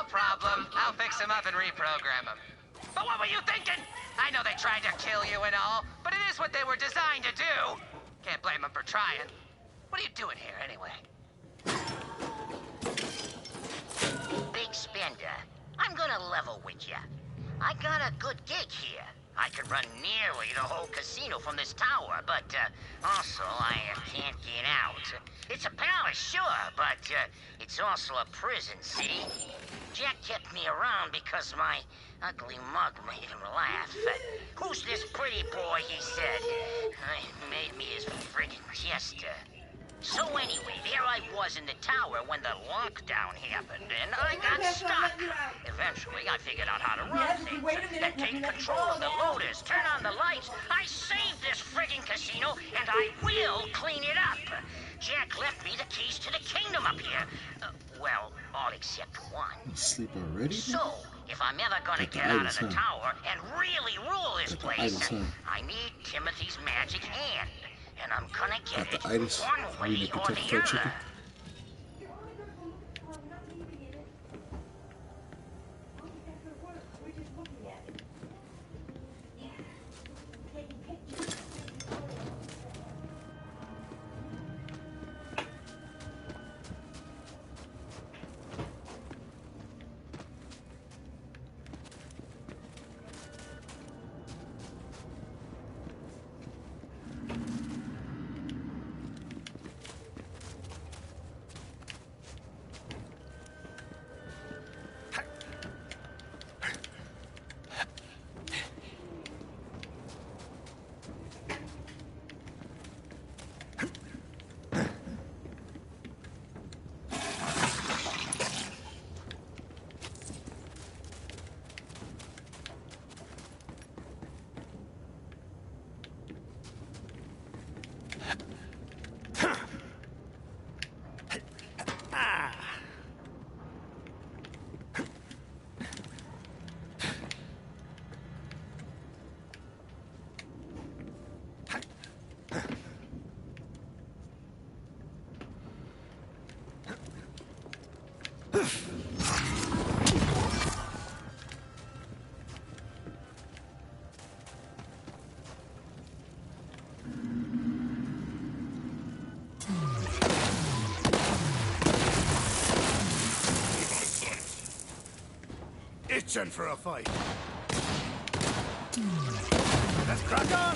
problem. I'll fix him up and reprogram him. But what were you thinking? I know they tried to kill you and all, but it is what they were designed to do. Can't blame them for trying. What are you doing here, anyway? Big spender. I'm gonna level with ya. I got a good gig here. I could run nearly the whole casino from this tower, but also I can't get out. It's a palace, sure, but it's also a prison, see? Jack kept me around because my ugly mug made him laugh. Who's this pretty boy, he said. Made me his friggin' jester. So anyway, there I was in the tower when the lockdown happened, and I got stuck. Eventually, I figured out how to run things, then take control of the loaders, turn on the lights. I saved this friggin' casino, and I will clean it up. Jack left me the keys to the kingdom up here. Well, all except one. Sleep already? So, if I'm ever gonna get out of the tower and really rule this place, I need Timothy's magic hand. And I'm gonna get it one way or the other. Itching for a fight. Let's crack on!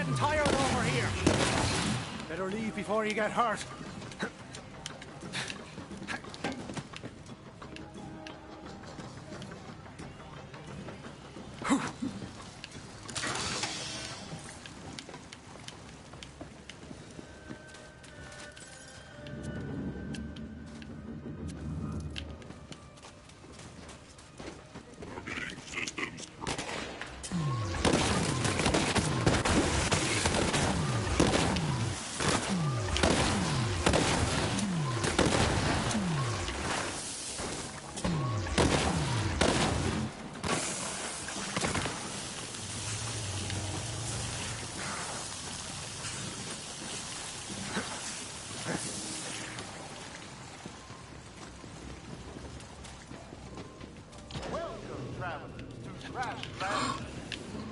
getting tired over here. Better leave before you get hurt.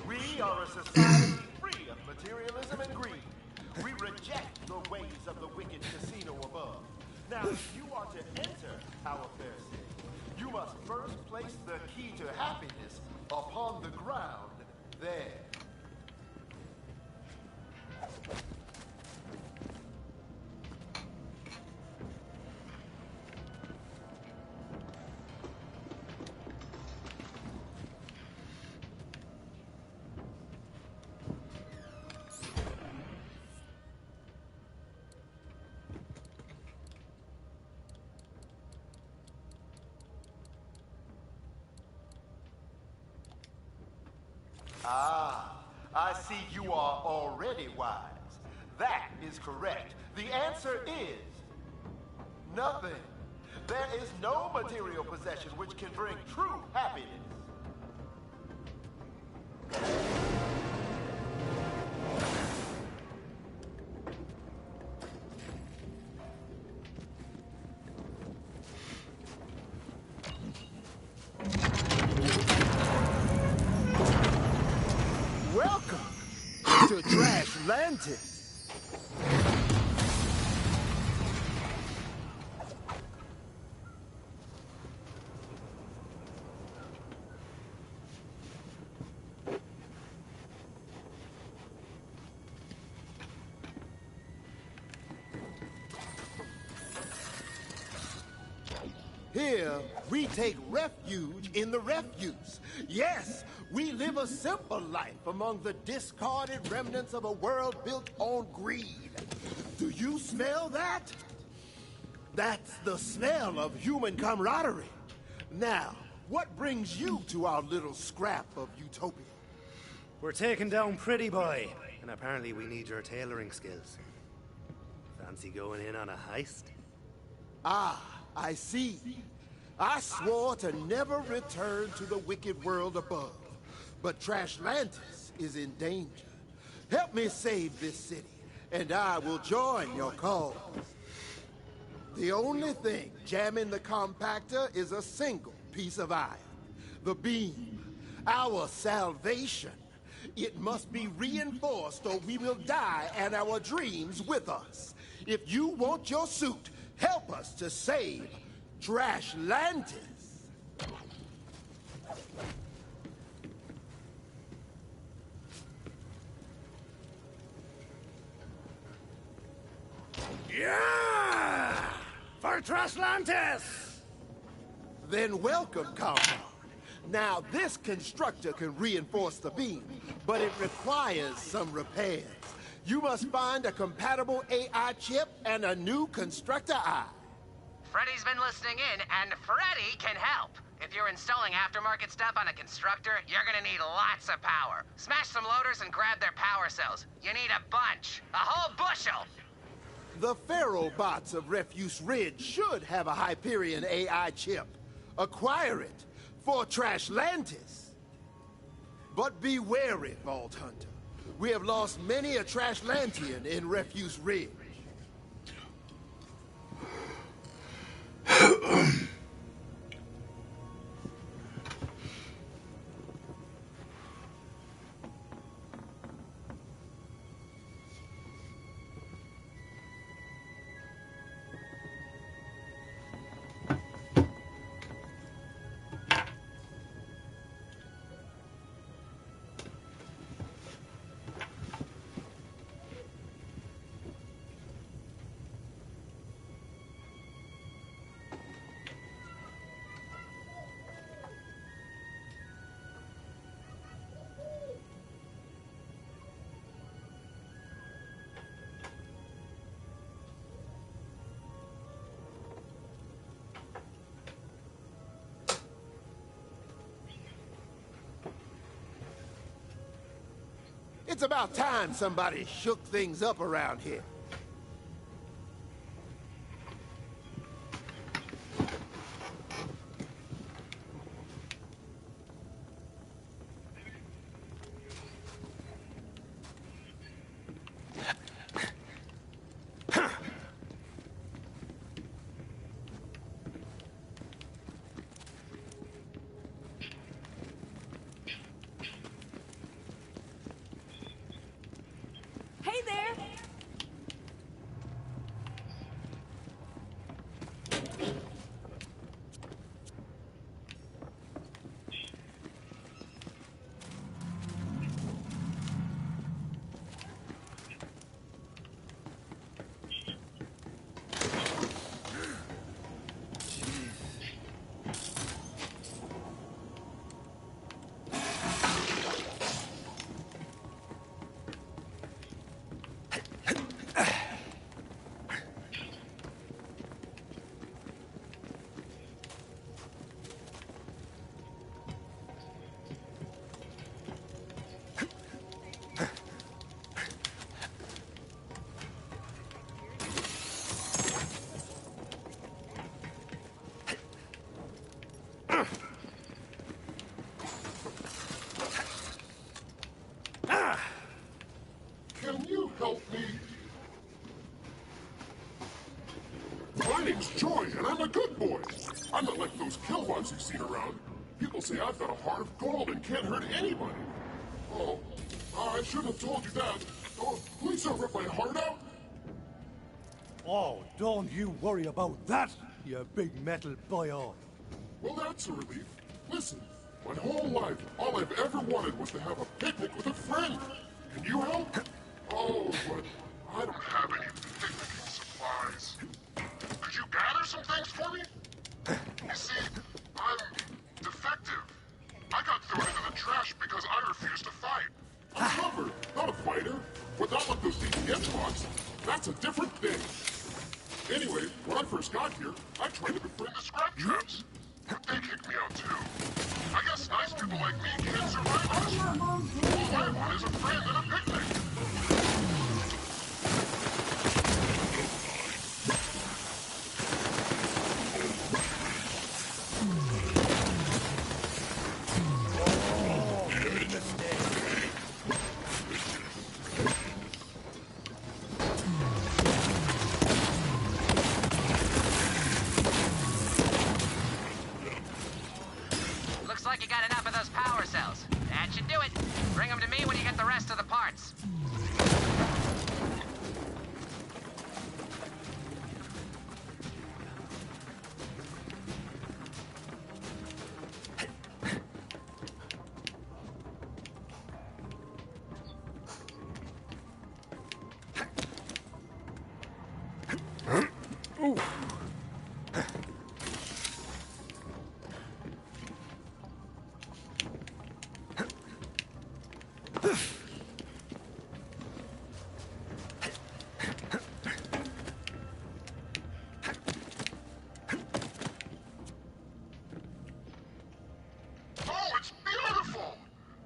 We are a society free of materialism and greed. We reject the ways of the wicked casino above. Now, if you are to enter our fair city, you must first place the key to happiness upon the ground there. Ah, I see you are already wise. That is correct. The answer is nothing. There is no material possession which can bring true happiness. Welcome to Trashlantis. Here, we take refuge in the refuse. Yes, we live a simple life among the discarded remnants of a world built on greed. Do you smell that? That's the smell of human camaraderie. Now, what brings you to our little scrap of utopia? We're taking down Pretty Boy, and apparently we need your tailoring skills. Fancy going in on a heist? Ah, I see. I swore to never return to the wicked world above, but Trashlantis is in danger. Help me save this city, and I will join your cause. The only thing jamming the compactor is a single piece of iron. The beam. Our salvation. It must be reinforced or we will die and our dreams with us. If you want your suit, help us to save Trashlantis. Yeah! For Trashlantis! Then welcome, compound. Now, this constructor can reinforce the beam, but it requires some repairs. You must find a compatible AI chip and a new constructor eye. Freddy's been listening in, and Freddy can help. If you're installing aftermarket stuff on a constructor, you're gonna need lots of power. Smash some loaders and grab their power cells. You need a bunch. A whole bushel! The Pharaoh bots of Refuse Ridge should have a Hyperion AI chip. Acquire it for Trashlantis. But be wary, Vault Hunter. We have lost many a Trashlantian in Refuse Ridge. It's about time somebody shook things up around here. Hey there! Can you help me? My name's Joy, and I'm a good boy. I'm not like those killbugs you've seen around. People say I've got a heart of gold and can't hurt anybody. Oh, I shouldn't have told you that. Oh, please don't rip my heart out. Oh, don't you worry about that, you big metal boyo. Well, that's a relief. Listen, my whole life, all I've ever wanted was to have a picnic with a friend. Can you help? Oh, but I don't have any picnicking supplies. Could you gather some things for me? You see, I'm defective. I got thrown into the trash because I refused to fight. I'm a lover, not a fighter. But not like those DPS bots. That's a different thing. Anyway, when I first got here, I tried to befriend the scrap traps. But they kicked me out too. I guess nice people like me can't survive on this earth. All I want is a friend and a picnic. Looks like you got enough of those power cells. That should do it. Bring them to me when you get the rest of the parts. Oh, it's beautiful!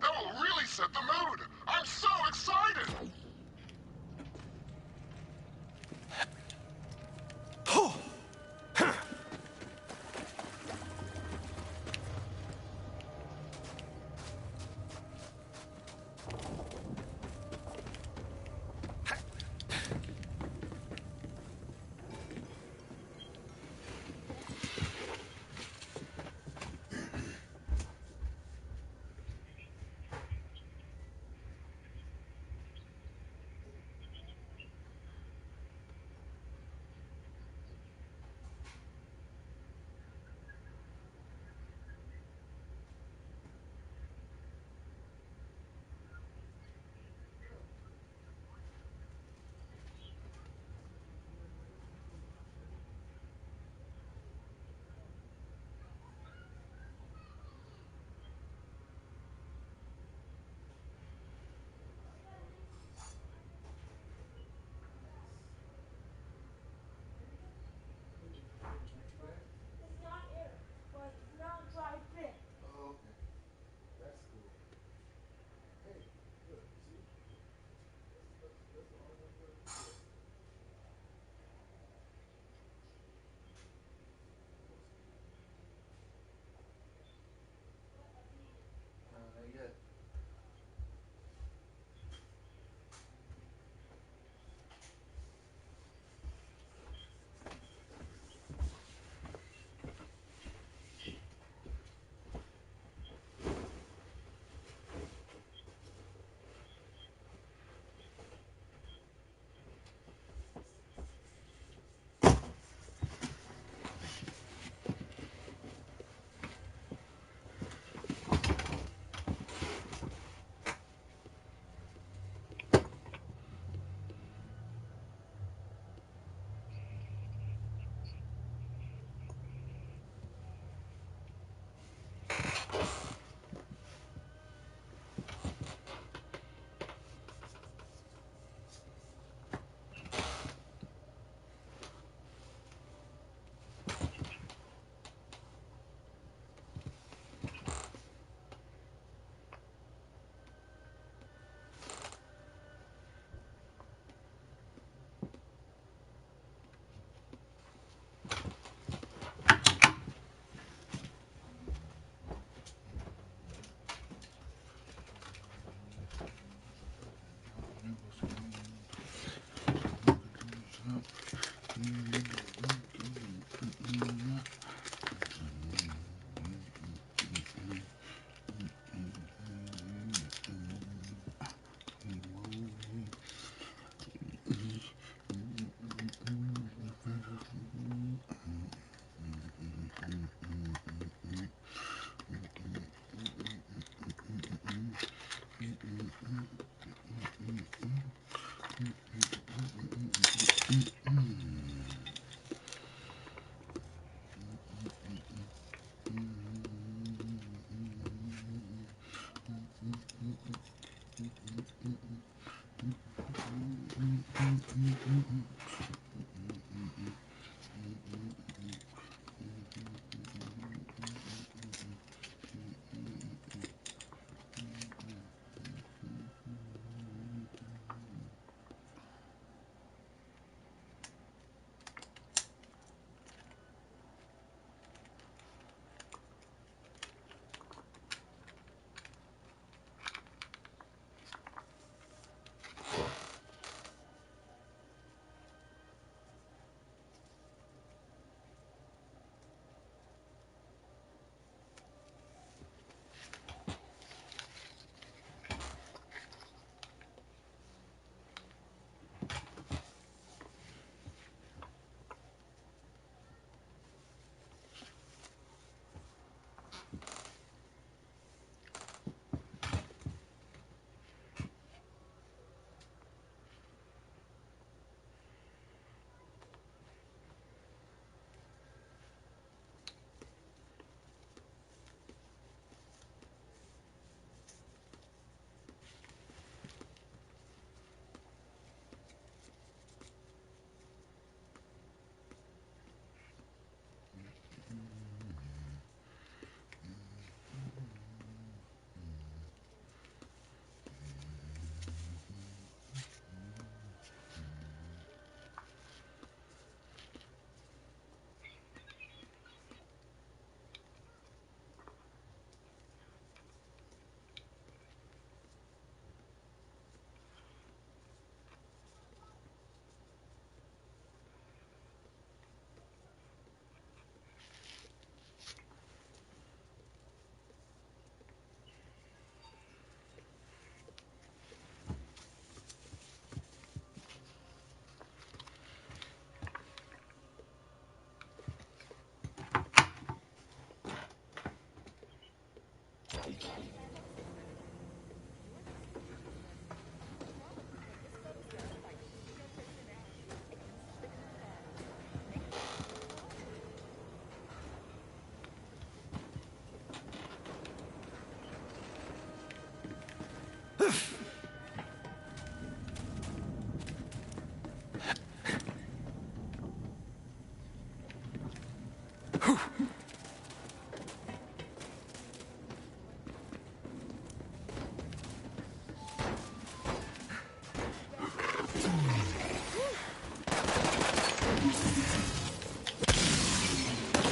That will really set the mood. I'm so excited!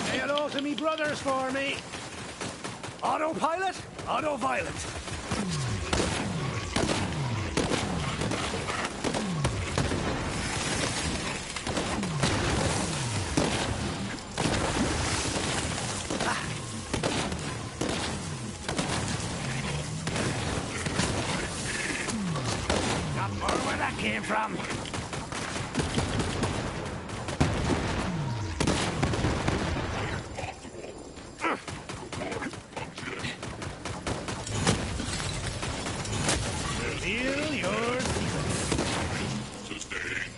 Say hello to me brothers for me. Autopilot, auto-violent. Got more where that came from. Reveal your Sustain.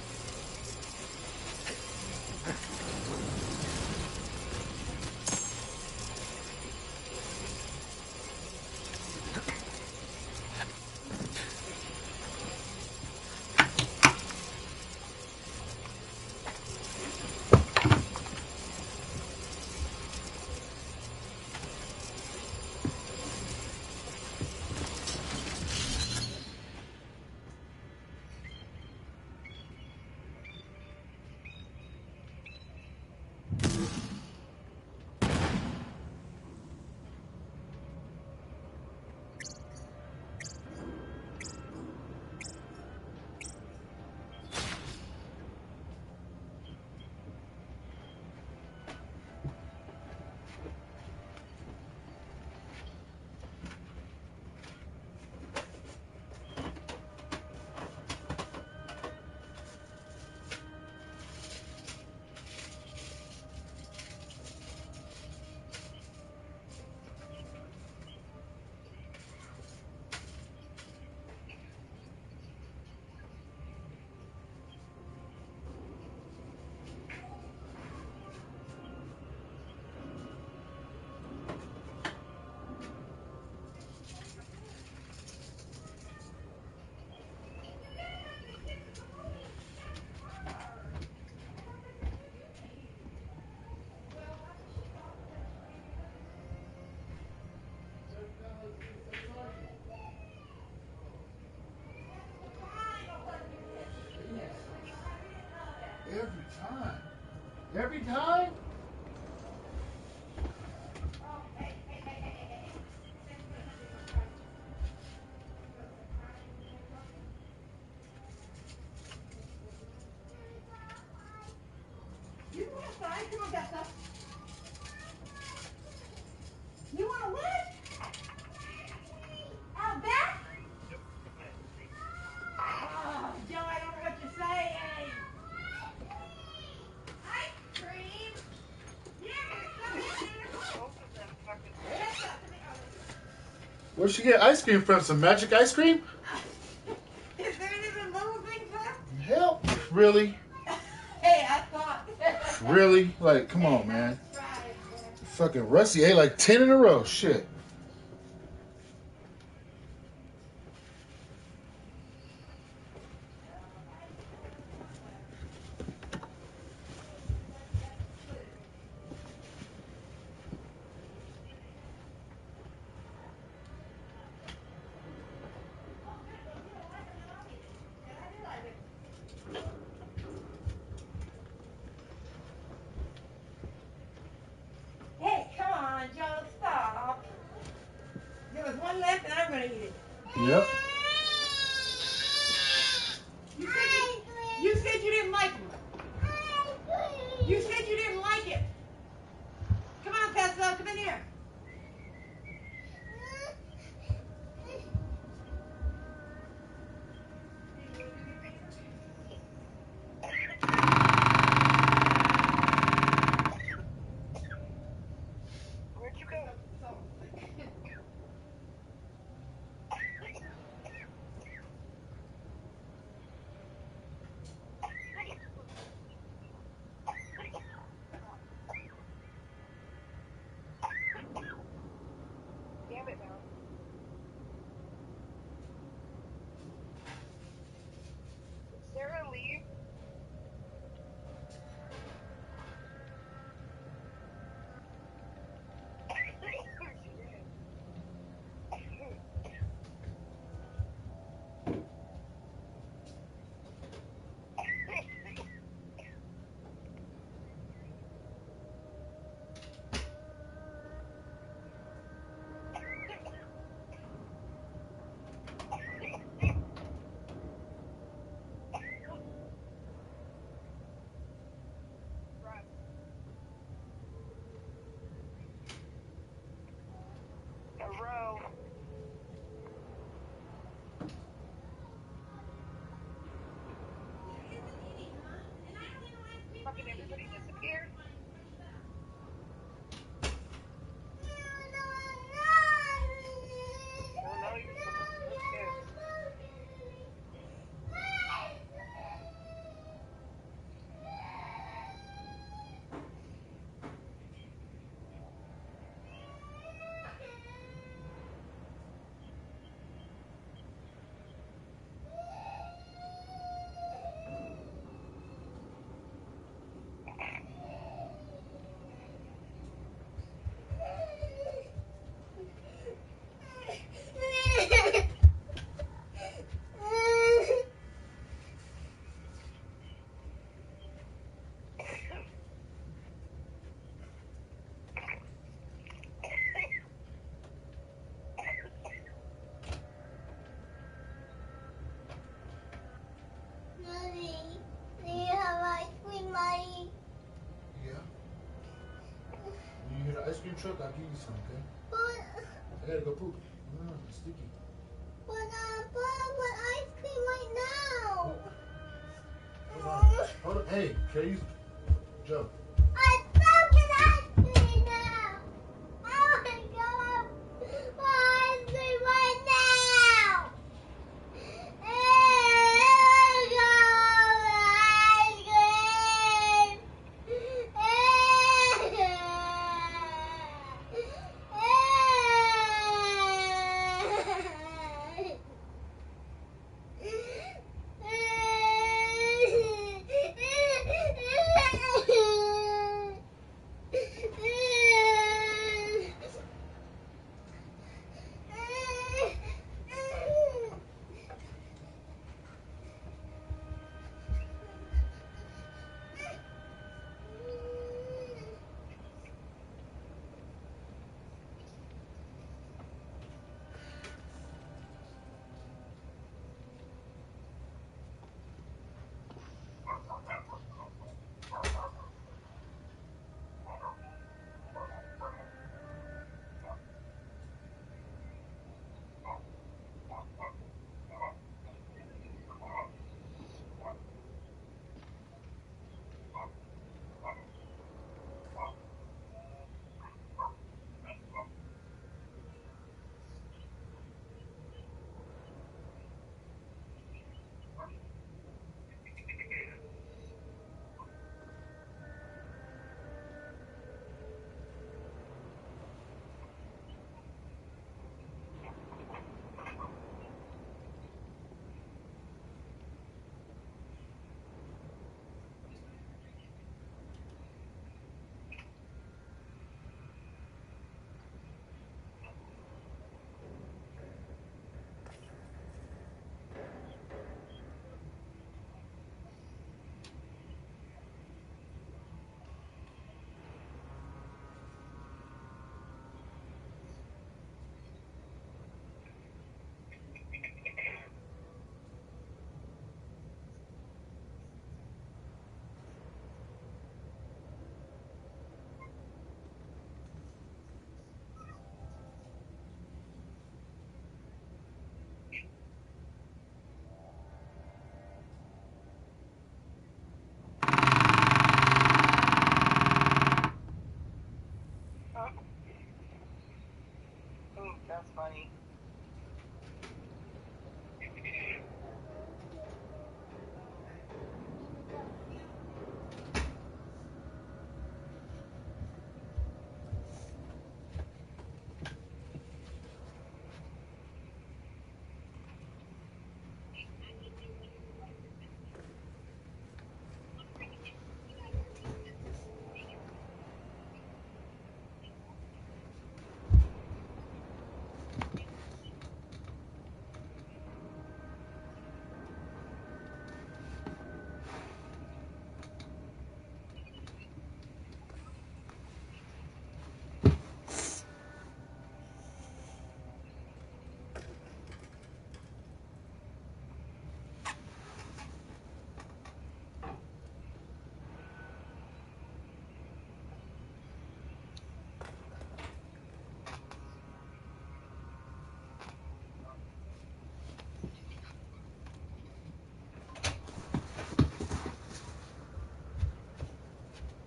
Come on, Tessa. You want to what? Out back? Oh, Joe, I don't know what you're saying. Ice cream? Yeah, Where'd she get ice cream from? Some magic ice cream? Is there even little things left? Hell, really? Hey, I thought. Really? Like, come on, man. Fucking Rusty ate like 10 in a row. Shit. Hey, come on, Joe, stop. There was one left and I'm going to eat it. Yep. You said you didn't like them. You said you didn't like it. Come on, Tessa, come in here. Where'd you go? Damn it, now. Did Sarah leave? She did. A row. Fucking everybody disappeared. Oh no, you're supposed to look good. Yeah. When you hear the ice cream truck, I'll give you some, okay? I gotta go poop. It's sticky. But ice cream right now. Hold on. Hold on. Hey, can you... Joe. I'm fucking ice cream now. I want to go for ice cream right now. money.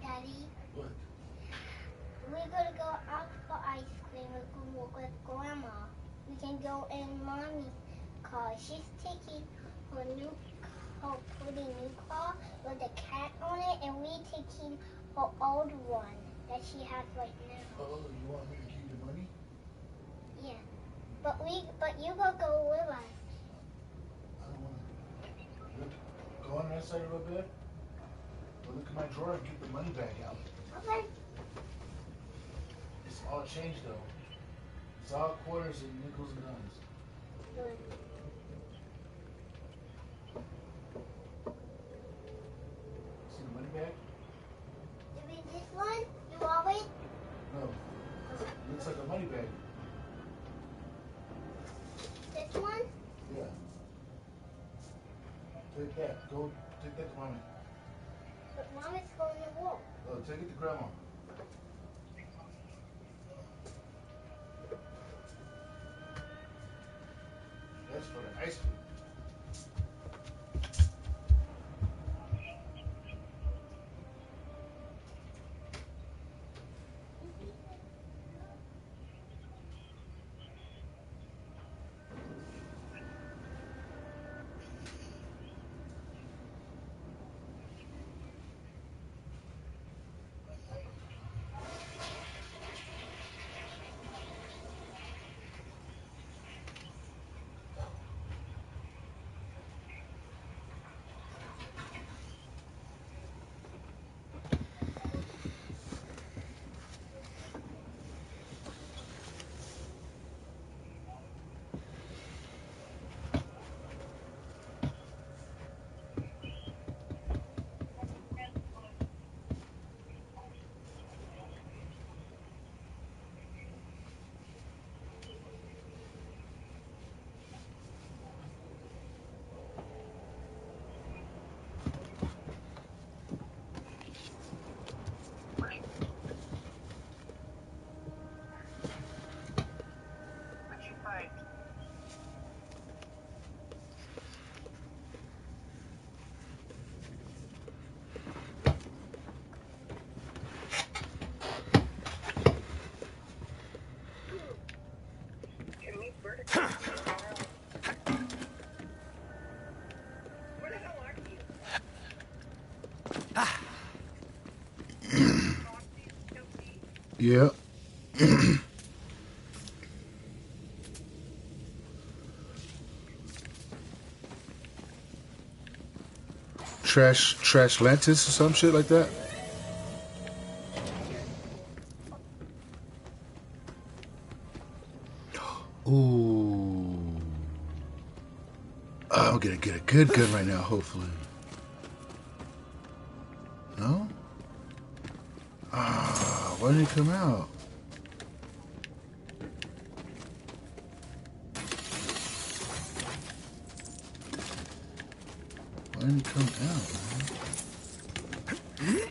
Daddy, What? we're gonna go out for ice cream. We're gonna walk with Grandma. We can go in Mommy's car. She's taking her pretty new car with a cat on it, and we taking her old one that she has right now. Oh, you want me to keep the money? Yeah, but you gotta go with us. I don't want to. Look, go on that side of the bed. Go look at my drawer and get the money back out. Okay. It's all change though. It's all quarters and nickels and dimes. Good. See the money bag? You mean this one? You want it? No. Looks like a money bag. This one? Yeah. Take that. Go take that to mommy. But Mom is going to walk. Oh, take it to grandma. That's for the ice cream. What'd you find? Can we vertical? Where the hell are you? Yeah. Trash Lantis or some shit like that. Ooh. I'm gonna get a good gun right now, hopefully. No? Ah, why didn't it come out? Why didn't it come out, man?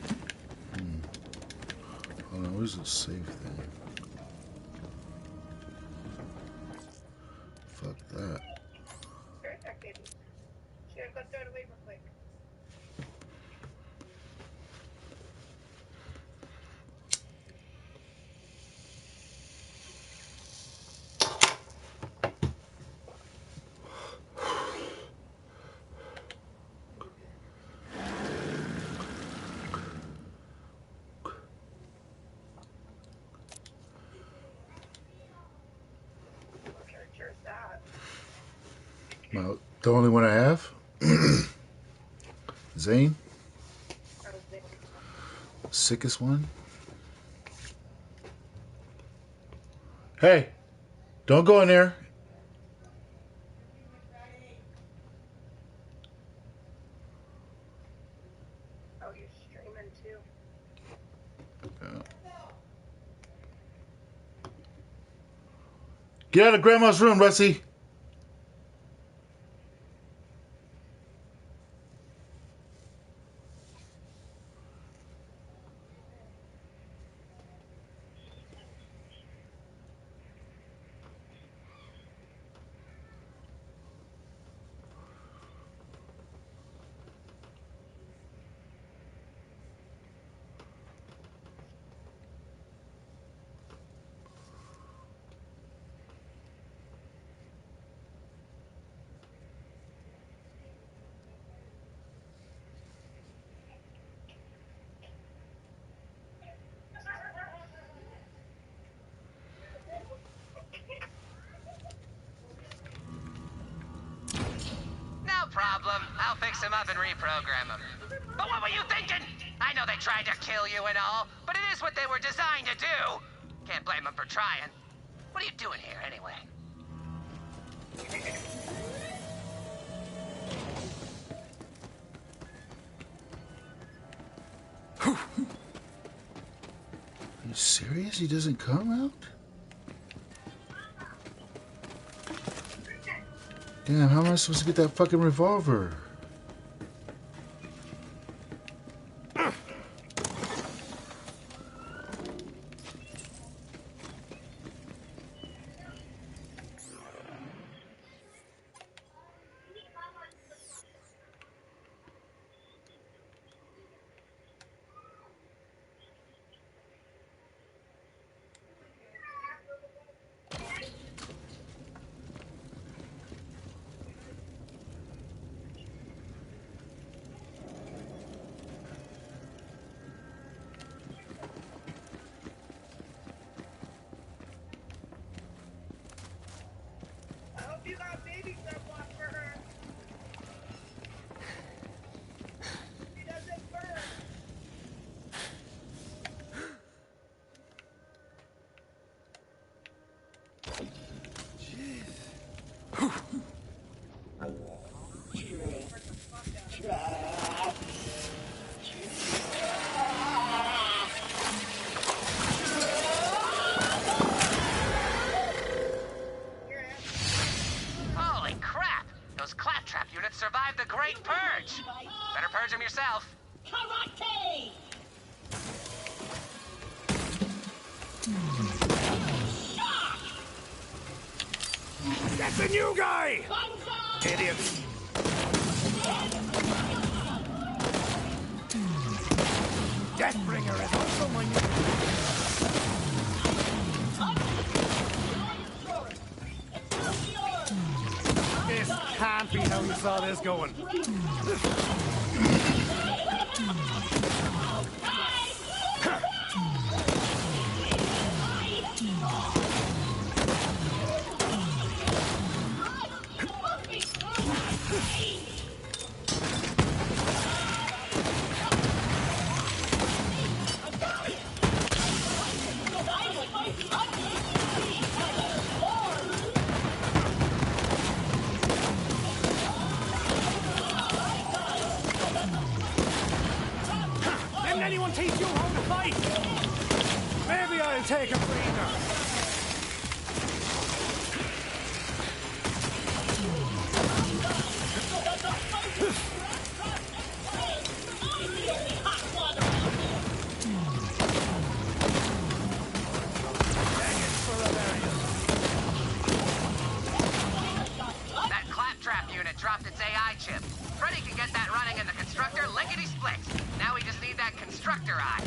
Hold on, where's the save thing? Fuck that. Perfect, baby. Here, go throw it away real quick. Well, the only one I have? Zane? Sickest one? Hey! Don't go in there! Oh, you're streaming too. Get out of Grandma's room, Rusty! No problem. I'll fix him up and reprogram him. But what were you thinking? I know they tried to kill you and all, but it is what they were designed to do. Can't blame them for trying. What are you doing here, anyway? Are you serious? He doesn't come out? Damn, how am I supposed to get that fucking revolver? I hope you got baby stuff for her. She doesn't burn. Holy crap! Those claptrap units survived the Great Purge. Better purge them yourself. Karate! That's the new guy! Idiot! Deathbringer is also my new... This can't be how you saw this going. Didn't anyone teach you how to fight? Maybe I'll take a breather. That claptrap unit dropped its AI chip. Freddy can get that running in the constructor lickety-split. Now we just need that constructor eye.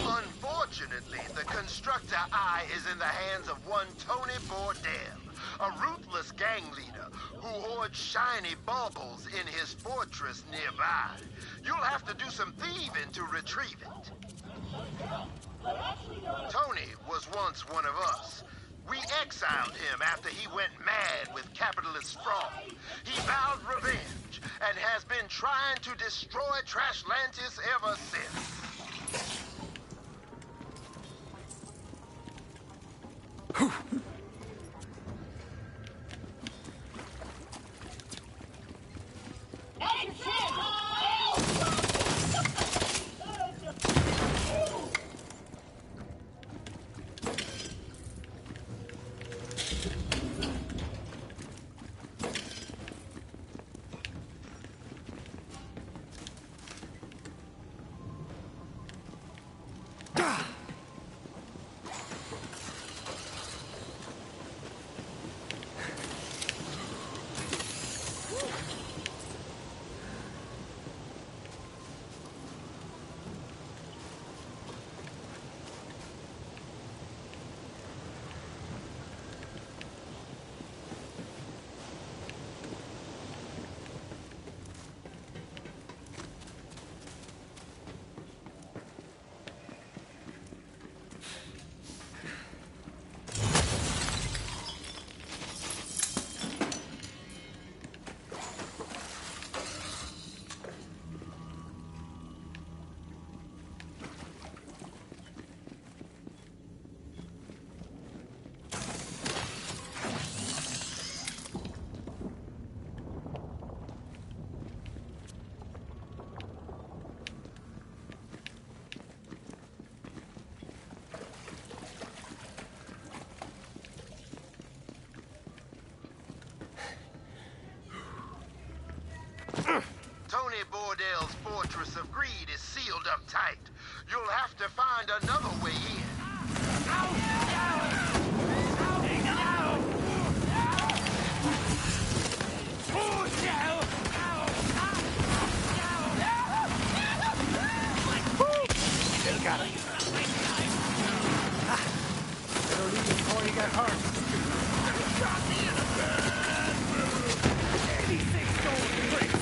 Unfortunately, the constructor eye is in the hands of one Tony Bordell, a ruthless gang leader who hoards shiny baubles in his fortress nearby. You'll have to do some thieving to retrieve it. Tony was once one of us. We exiled him after he went mad with capitalist fraud. He vowed revenge and has been trying to destroy Trashlantis ever since. Tony Bordel's fortress of greed is sealed up tight. You'll have to find another way in. Still got it. Better leave before you get hurt. Got me in a bad mood. 86 gold bricks.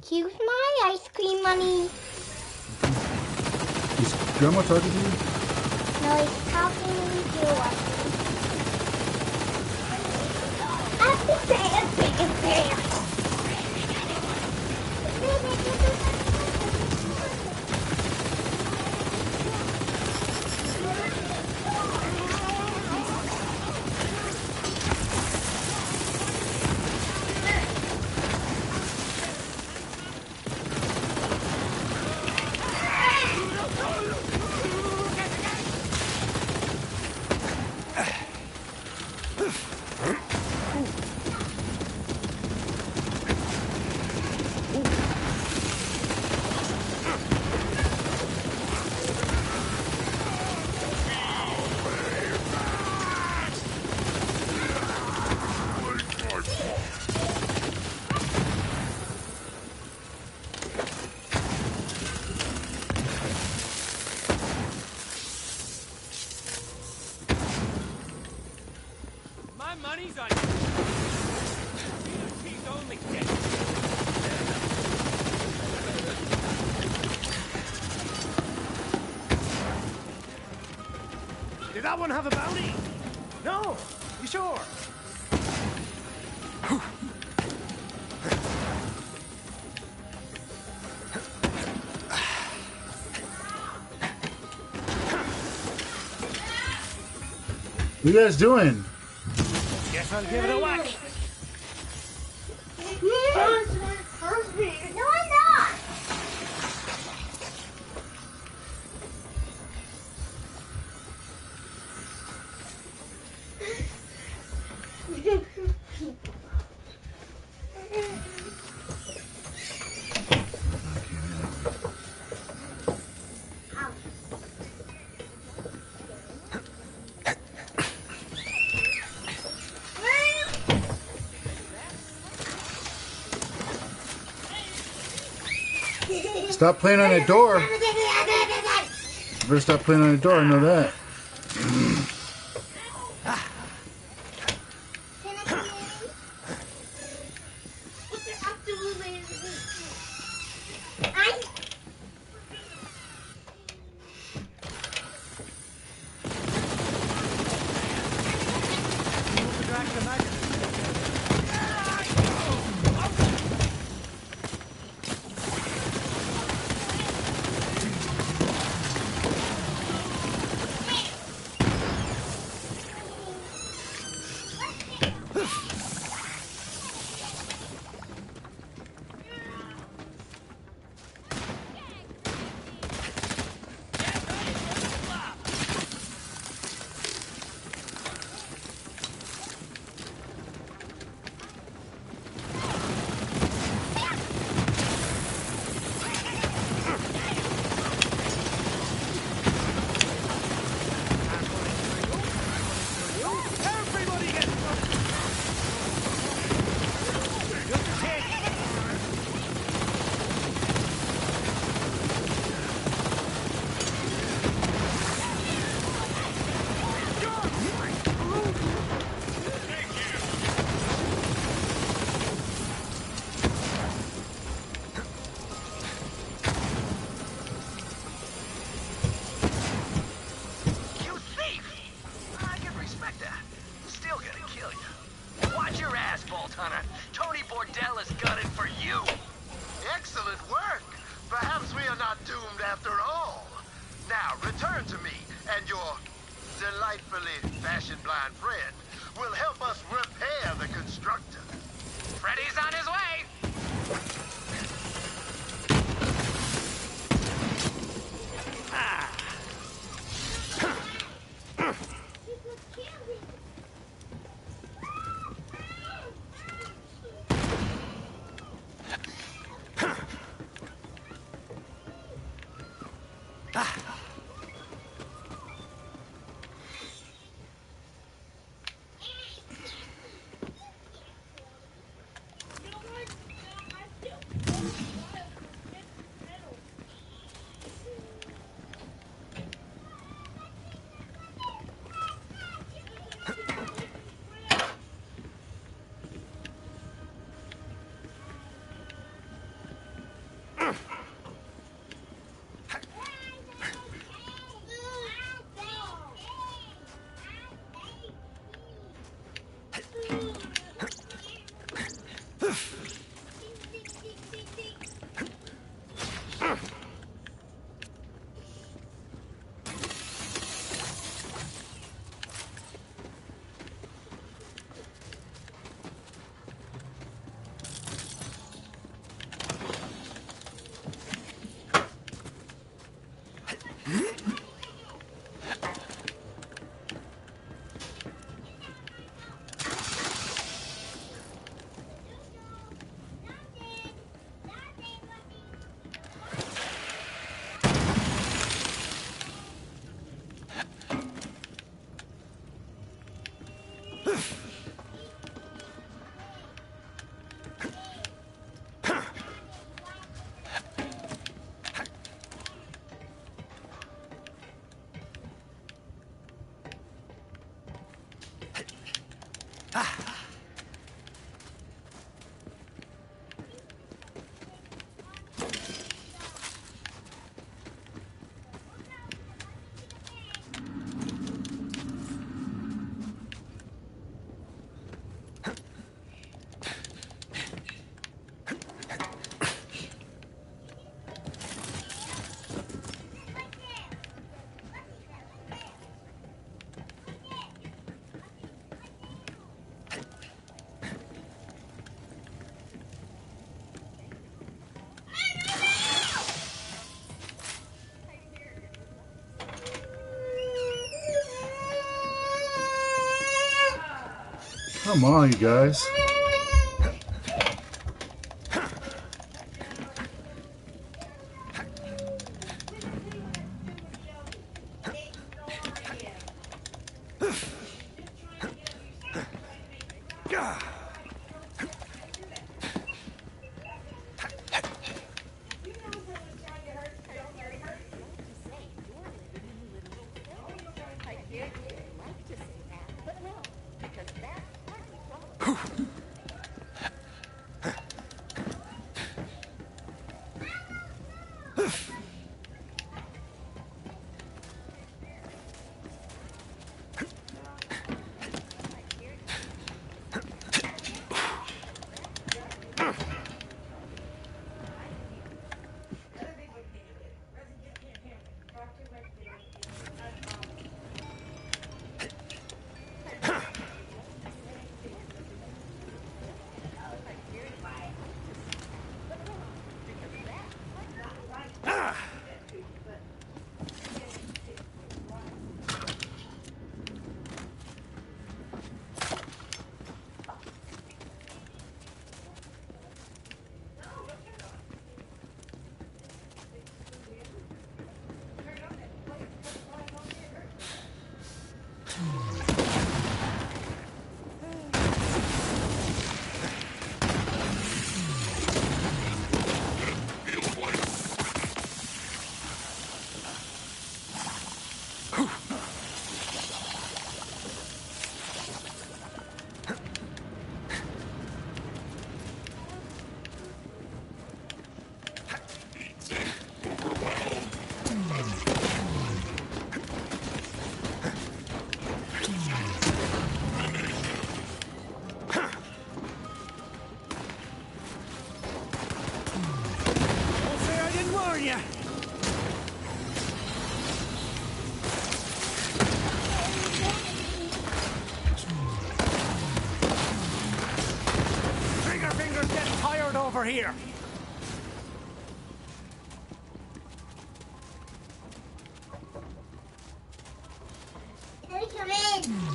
Here's my ice cream money. Is Grandma talking to you? No, he's talking to you. Happy birthday. Money's on you. He's only dead. Did that one have a bounty? No. You sure? What are you guys doing? Guess I'll give it a whack. No, I'm not. Stop playing on that door. You better stop playing on the door, I know that. Tony Bordell is gunning for you! Excellent work! Perhaps we are not doomed after all. Now, return to me, and your delightfully fashion-blind friend will help us repair the constructor. Freddy's on his way! Come on, you guys. over here. Daddy, come in.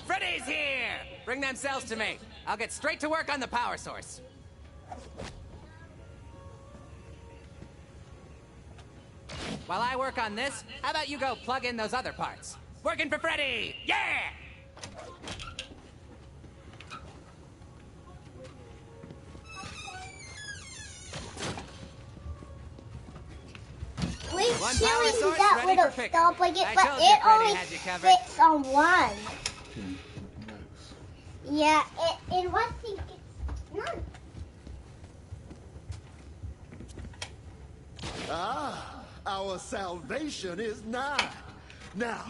Freddy's here! Bring them cells to me. I'll get straight to work on the power source. While I work on this, how about you go plug in those other parts? Working for Freddy! Yeah! One power source that ready for little pickup. stop like it, I but told you it Freddy only had you covered. fits on one. Yeah, it was none. Ah, our salvation is nigh. Now,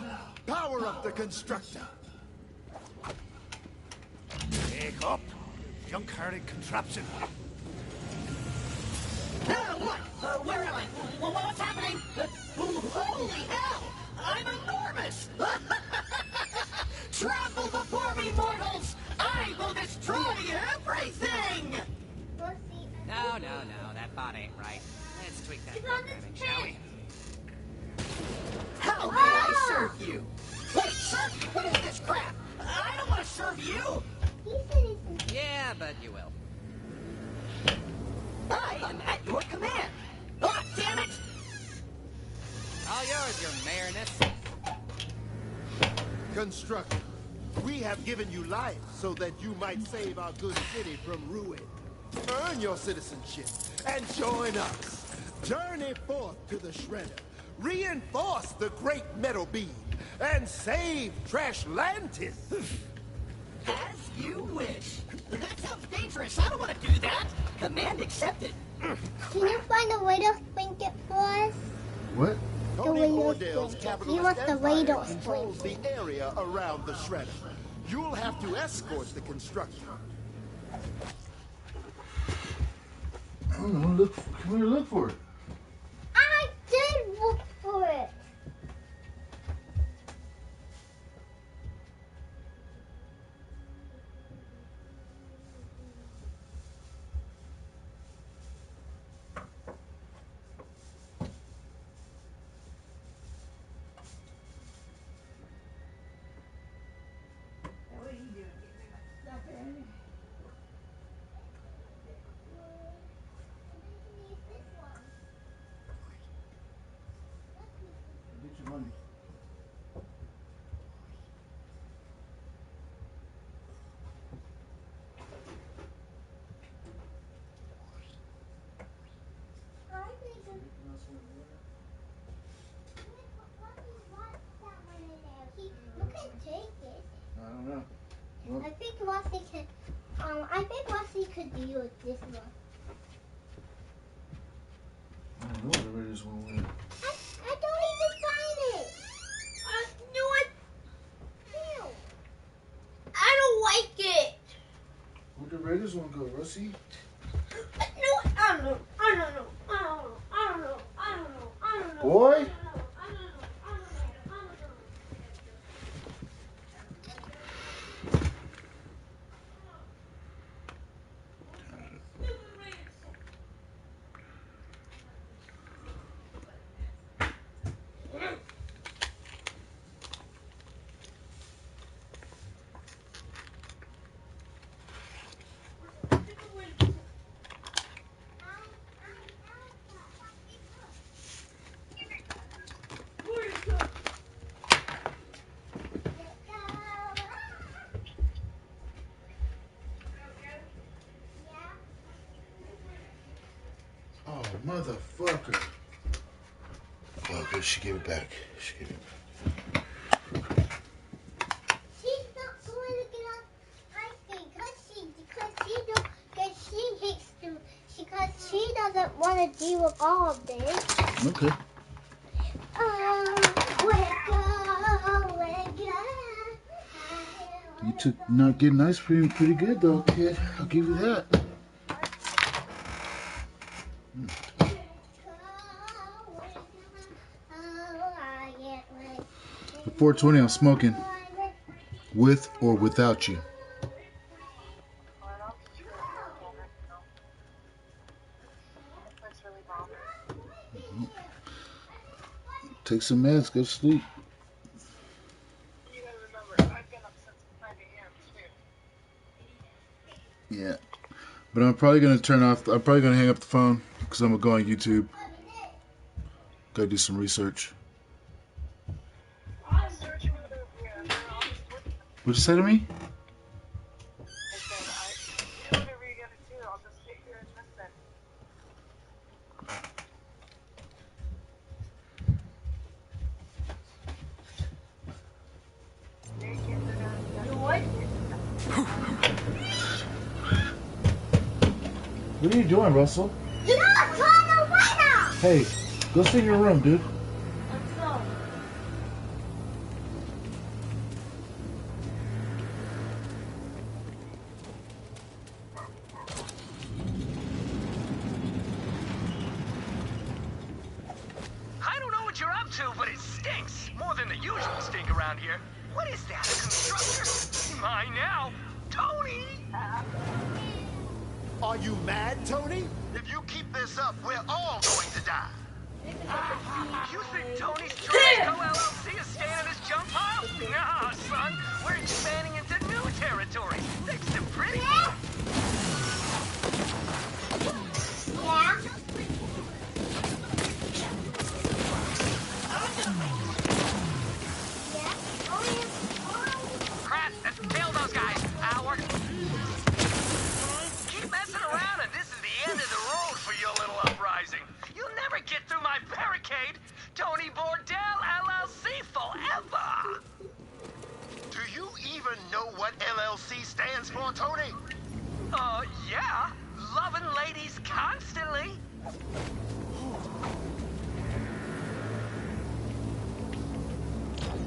power up the constructor. Wake up, junk-hearted contraption. What? Where am I? What's happening? Holy hell! I'm enormous! Travel before me, mortals! I will destroy everything! No, that bot ain't right. Let's tweak that programming, shall we? How may I serve you? Wait, sir, what is this crap? I don't want to serve you! Yeah, but you will. I am at your command! Oh, damn it! All yours, your mayorness. Constructor, we have given you life so that you might save our good city from ruin. Earn your citizenship and join us. Journey forth to the shredder. Reinforce the great metal beam and save Trashlantis. As you wish. That sounds dangerous. I don't want to do that. Command accepted. Can you find a way to think it for us? What? Tony radar Ordell's station. capitalist He wants the empire radar controls the station. area around the shredder. You'll have to escort the constructor. I don't know. Come here, look for it. I did look for it. What are you doing? Getting my stuff in? Get your money. You can take it. I don't know. Well, I think Rossi can. I think Rossi could use this one. I don't know where this one went. I don't even find it. I knew it. Ew. I don't like it. Where'd the Raiders one go, Russie? No, I don't know. I don't know. I don't know. I don't know. I don't know. I don't know. Boy? I don't know. I don't know. I don't know. I don't know. Motherfucker. Oh, good. She gave it back. She gave it back. She's not going to get off ice cream because she doesn't want to deal with all of this. Okay. You took not getting ice cream pretty good though, kid. I'll give you that. At 420, I'm smoking. With or without you. Take some meds, go to sleep. Yeah. But I'm probably going to turn off, I'm probably going to hang up the phone because I'm going to go on YouTube. Gotta do some research. What'd you say to me? What are you doing, Russell? You're not trying to win. Hey, go sit in your room, dude. Let's go. I don't know what you're up to, but it stinks. More than the usual stink around here. What is that, a constructor? My now, Tony! Are you mad, Tony? If you keep this up, we're all going to die. You think Tony's Trash LLC is staying in his junk pile? Nah, son. We're expanding into new territory. Thanks to Pretty. Yeah? Crap, let's kill those guys. We're... Keep messing around and this is the end of the road for your little uprising. You'll never get through my barricade. Tony Bordell LLC forever. Do you even know what LLC stands for, Tony? Yeah. Loving ladies constantly.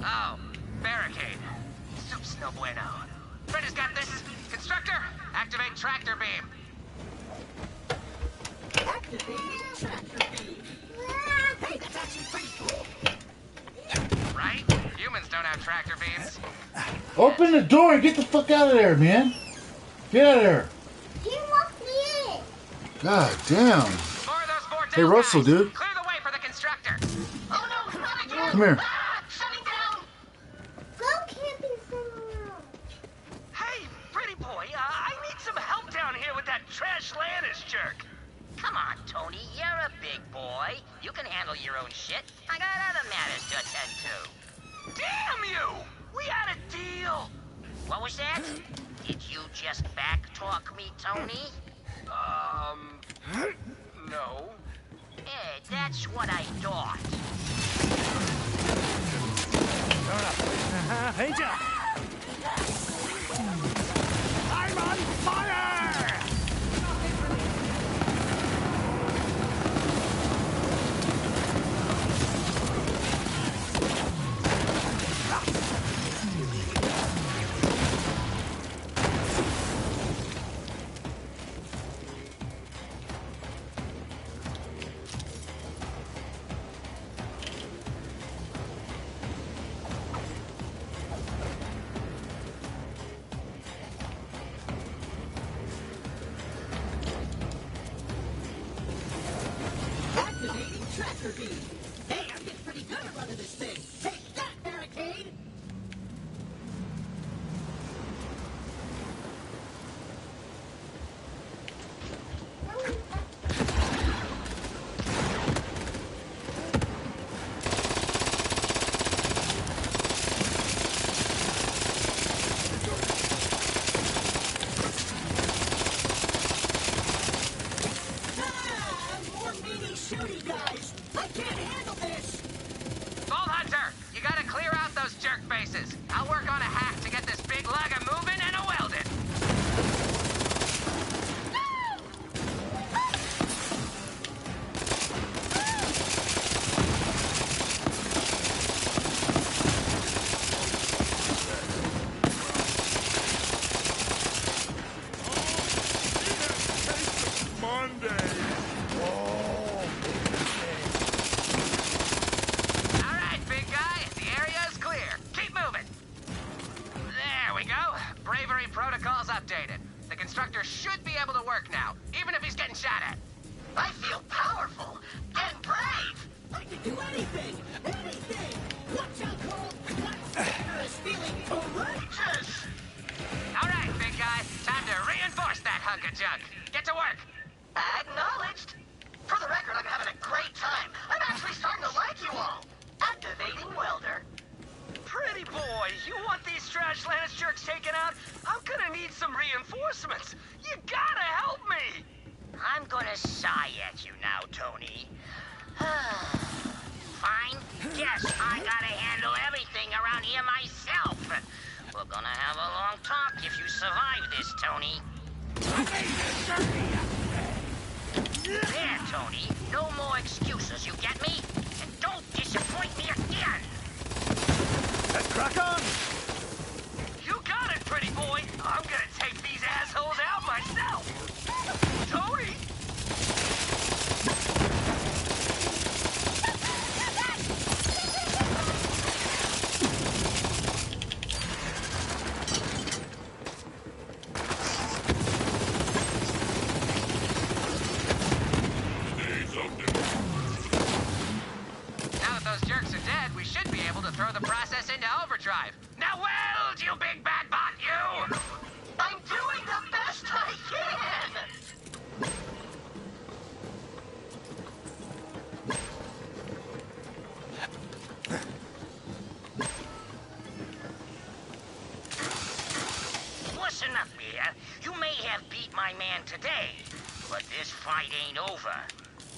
Oh, barricade. Soup's no bueno. Freddy's got this. Constructor, activate tractor beam. Hey, that's actually pretty cool. Right? Humans don't have tractor beams. Open the door and get the fuck out of there, man. Get out of there. He locked me in. God damn. More of those Bordell Hey, Russell, guys. dude. Clear the way for the constructor. Oh no, it's not again. Come here. Shut it down. Go camping somewhere else. Hey, pretty boy, I need some help down here with that Trash Landis jerk. Come on, Tony, you're a big boy. You can handle your own shit. I got other matters to attend to. Damn you! We had a deal. What was that? Did you just backtalk me, Tony? No. Hey, that's what I thought. Paint ya! I'm on fire! bases. I'll work on a hack to get this big lugger moving and a welded. Protocols updated. The constructor should be able to work now, even if he's getting shot at. I feel powerful and brave. I can do anything! Anything! Watch out, Cole! What's feeling courageous! All right, big guy. Time to reinforce that hunk of junk. Get to work. Acknowledged. For the record, I'm having a great time. I'm actually starting to like you all. Activating welder. Pretty boy, you want these trash Lannis jerks taken out? I'm gonna need some reinforcements. You gotta help me! I'm gonna sigh at you now, Tony. Fine. Guess I gotta handle everything around here myself. We're gonna have a long talk if you survive this, Tony. There, Tony. No more excuses, you get me? And don't disappoint me again! Let's crack on! You got it, pretty boy. I'm gonna take these assholes out myself. Tony! Now that those jerks are dead, we should be able to throw the process into overdrive. Now weld, you big bad bot, you! I'm doing the best I can! Listen up here. You may have beat my man today, but this fight ain't over.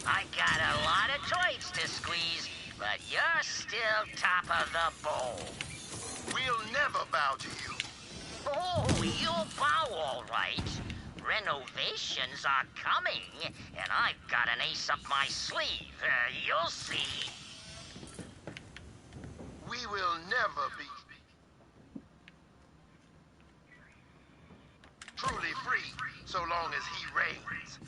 I got a lot of toits to squeeze, but you're still top of the bowl. We'll never bow to you. Oh, you'll bow all right. Renovations are coming, and I've got an ace up my sleeve. You'll see. We will never be truly free so long as he reigns.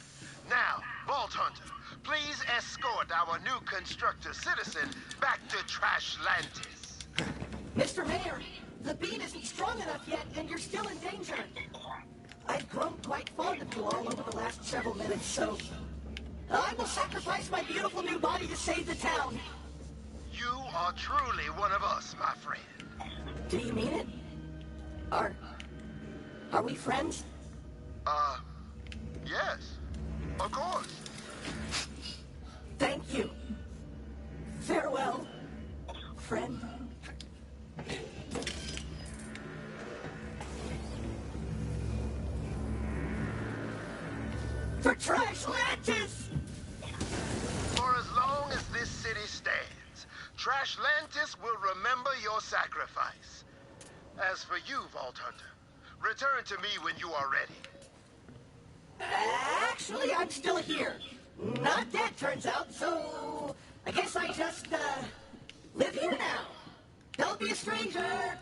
Now, Vault Hunter, please escort our new constructor citizen back to Trashlantis. Mr. Mayor, the beam isn't strong enough yet, and you're still in danger. I've grown quite fond of you all over the last several minutes, so I will sacrifice my beautiful new body to save the town. You are truly one of us, my friend. Do you mean it? Are we friends? Yes, of course. Thank you. Farewell, friend. For Trashlantis! For as long as this city stands, Trashlantis will remember your sacrifice. As for you, Vault Hunter, return to me when you are ready. Actually, I'm still here. Not dead, turns out, so I guess I just, live here now. Don't be a stranger!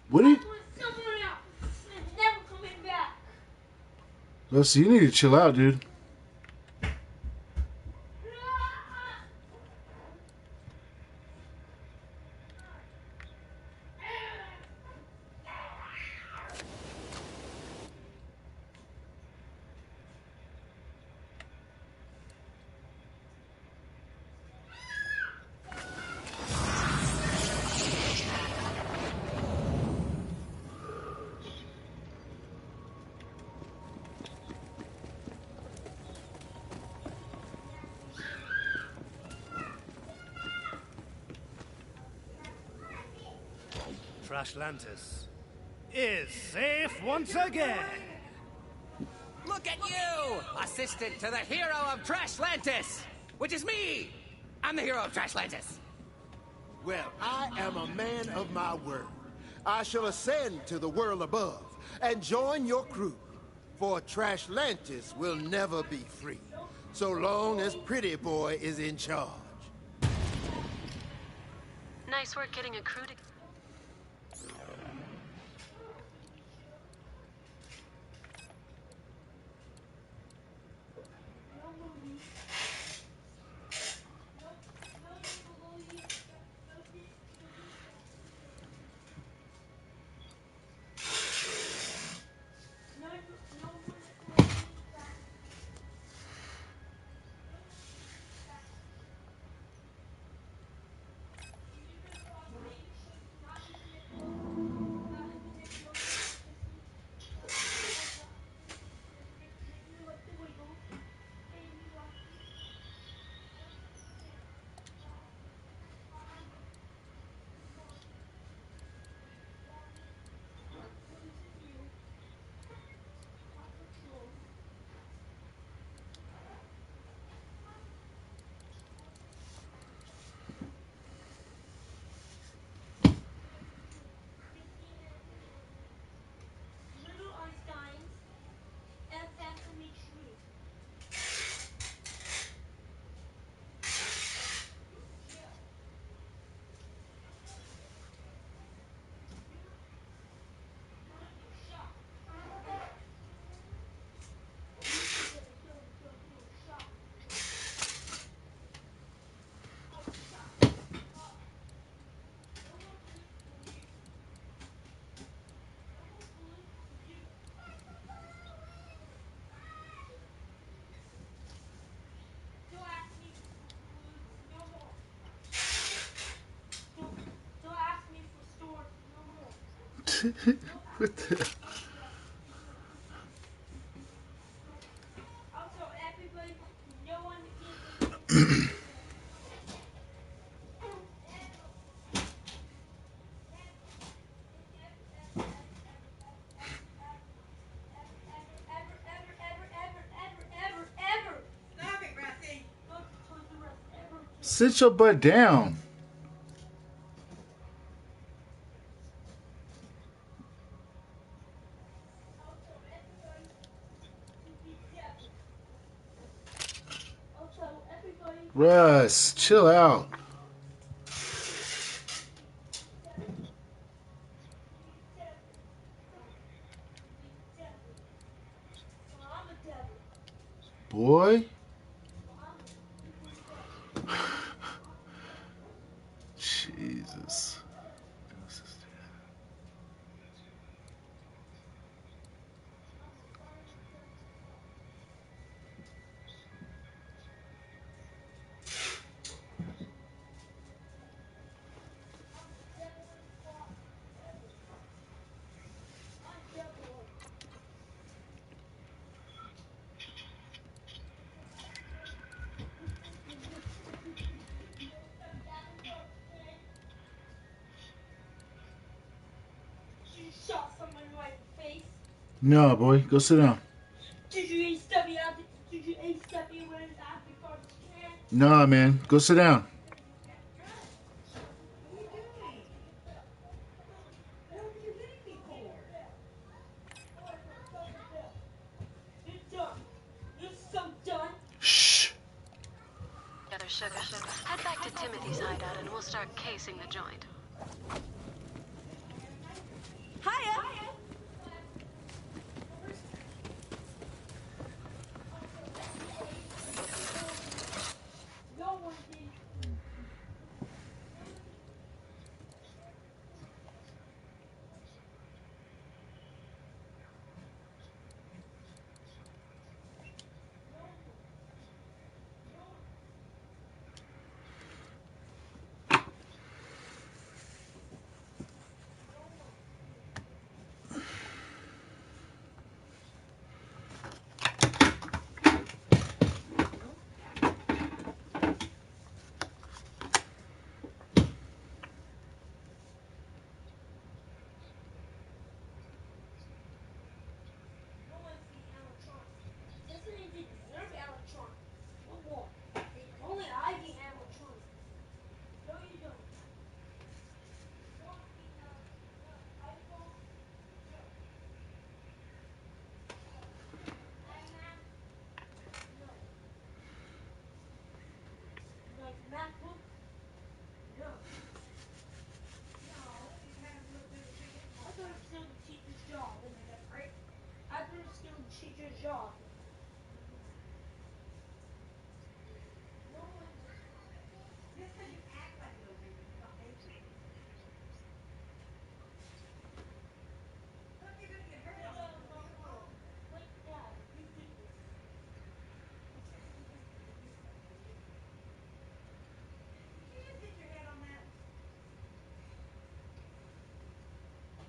What do you? Someone else. It's never coming back. Listen, you need to chill out, dude. Trashlantis is safe once again. Look at you! Assistant to the hero of Trashlantis! Which is me! I'm the hero of Trashlantis! Well, I am a man of my word. I shall ascend to the world above and join your crew. For Trashlantis will never be free, so long as Pretty Boy is in charge. Nice work getting a crew together. What the? Sit your butt down. Russ, chill out. Boy. Jesus. Shot someone right in the face. No, boy, go sit down. Did you ace W out? Did you ace W when it's after garbage can? No, man, go sit down. What are you doing? What are you hitting me for? You're done. You're so done. Shh. Together, sugar. Head back to Timothy's hideout and we'll start casing the joint. your jaw. Just because you act like a little baby, you don't hate me. Look, you're gonna get hurt on this. Wait, Dad. You did this. Did you just hit your head on that?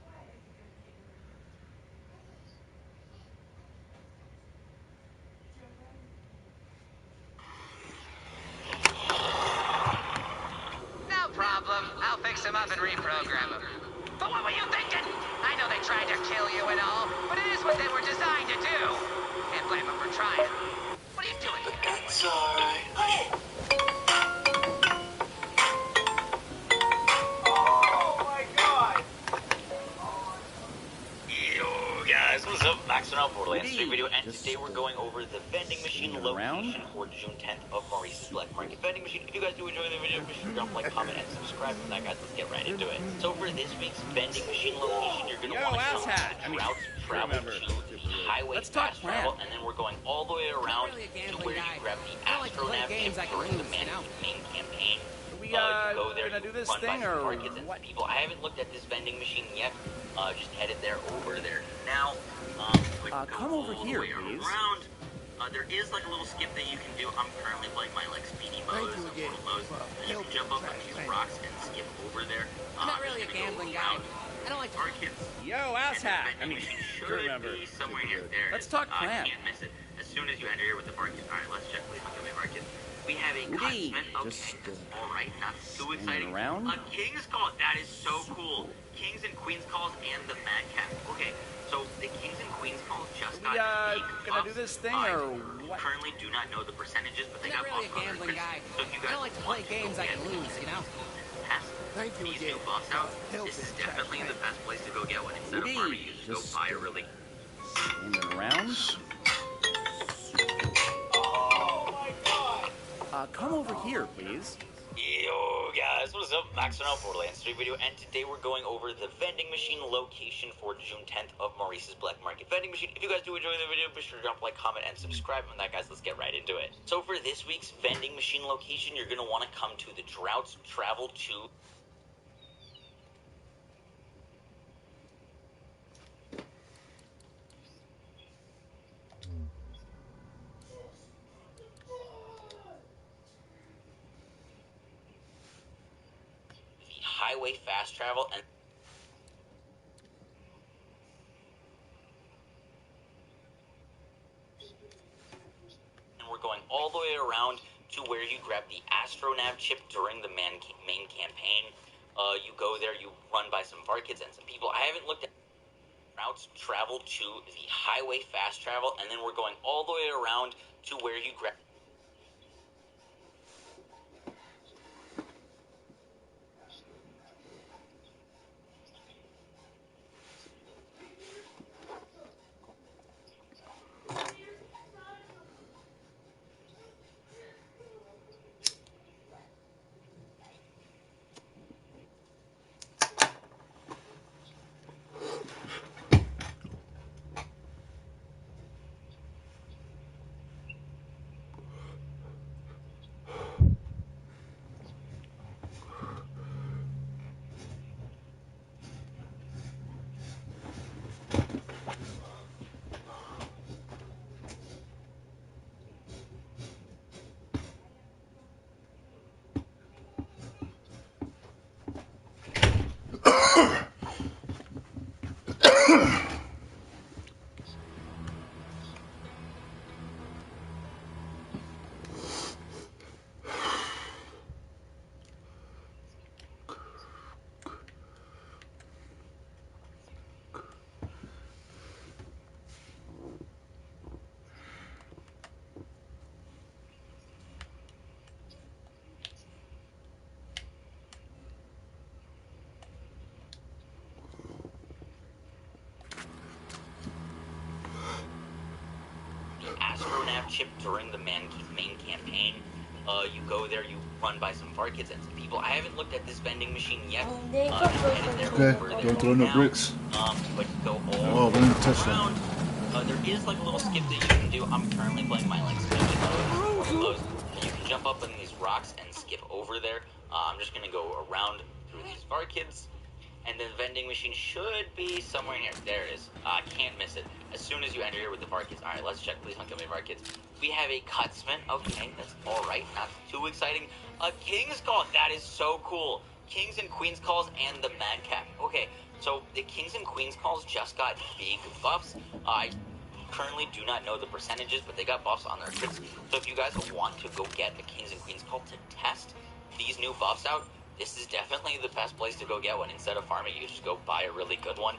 Why are you gonna get hurt? No problem. I'll fix him up and reprogram him. But what were you thinking? I know they tried to kill you and all, but it is what they were designed to do. Can't blame them for trying. What are you doing here? It's alright. Oh my god! Yo guys, what's up? Max on Borderlands 3 video, and today we're going over the vending machine location for June 10th of Maurice's Black Market Vending Machine. If you guys do enjoy the video, be sure to drop a like, comment, and subscribe. And that, guys, let's get right into it. So for this week's vending machine location, you're going to want to come to routes travel to highway fast travel, and then we're going all the way around to where you grab the Astronav chip during the main campaign. We gonna do this thing or what? People, I haven't looked at this vending machine yet. Just headed there over there now. Come over here, please. Around. There is like a little skip that you can do. I'm currently playing my like speedy modes and portal modes. And you can jump up on these rocks and skip over there. I'm not really a gambling guy. I don't like to. Yo, ass hat. I mean, remember. Somewhere here. There Let's talk plan. Can't miss it. As soon as you enter here with the bargain. Alright, let's check. Please look at my bargain. We have a cutsmith. Okay, alright, not too exciting. Around? A King's Call. That is so cool. Kings and Queens Calls and the Madcap. Okay, so the Kings and Queens Calls just got gonna do this thing or what? Currently do not know the percentages, but they I'm got not really a gambling guy. So if you guys I don't like to play games I can lose, you know? Thank you these again. new buffs out, this is definitely the best place to go get one. Instead of farming, you just go buy a really... In and around. Oh my god! Come over here, please. Yo guys, what is up? Max on Borderlands 3 video, and today we're going over the vending machine location for June 10th of Maurice's Black Market Vending Machine. If you guys do enjoy the video, be sure to drop a like, comment, and subscribe. And that, guys, let's get right into it. So for this week's vending machine location, you're going to want to come to the Droughts Travel to... highway fast travel, and we're going all the way around to where you grab the Astronav chip during the main campaign. You go there, you run by some markets and some people. I haven't looked at routes travel to the highway fast travel, and then we're going all the way around to where you grab... Astronav chip during the main campaign. You go there, you run by some markets and some people. I haven't looked at this vending machine yet. Okay, don't throw no bricks. But go Oh, we didn't touch that. There is like a little skip that you can do. I'm currently playing my like snowy mode, normal mode. And you can jump up on these rocks and skip over there. I'm just gonna go around through these Varkids. And the vending machine should be somewhere in here. There it is. Can't miss it. As soon as you enter here with the Varkids. Alright, let's check. Please don't kill me, Varkids. We have a Cutsman. Okay, that's alright. Not too exciting. A King's Call. That is so cool. Kings and Queens Calls and the Madcap. Okay, so the Kings and Queens Calls just got big buffs. I currently do not know the percentages, but they got buffs on their crits. So if you guys want to go get a Kings and Queens Call to test these new buffs out, this is definitely the best place to go get one. Instead of farming, you just go buy a really good one.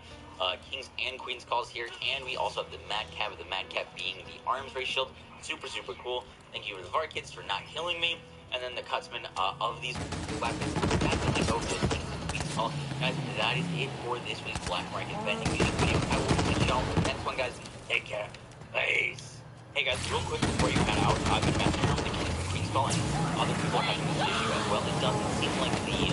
Kings and Queens Calls here, and we also have the Madcap, with the Madcap being the arms race shield. Super, super cool. Thank you to the Varkids for not killing me. And then the Cutsman of these weapons. Definitely go for the Kings and Queens Call. Guys, that is it for this week's Black Market Vending Machine video. I will catch y'all for the next one, guys. Take care. Peace. Hey guys, real quick before you head out, I've been messing around with the Kings and Queens Call, and other people are having this issue as well. It doesn't seem like the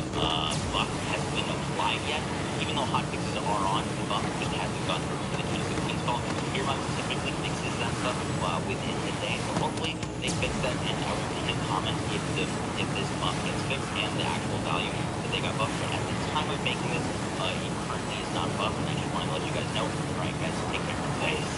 buff has been applied yet. Even though hotfixes are on, the buff just hasn't gone through for the Kings and Queens Call. Earmuffs typically fixes that stuff within the day, so hopefully they fix that, and I will leave a comment if this buff gets fixed and the actual value that they got buffed. But at the time of making this, it currently is not buffed, and I just want to let you guys know. Alright guys, take care. Peace.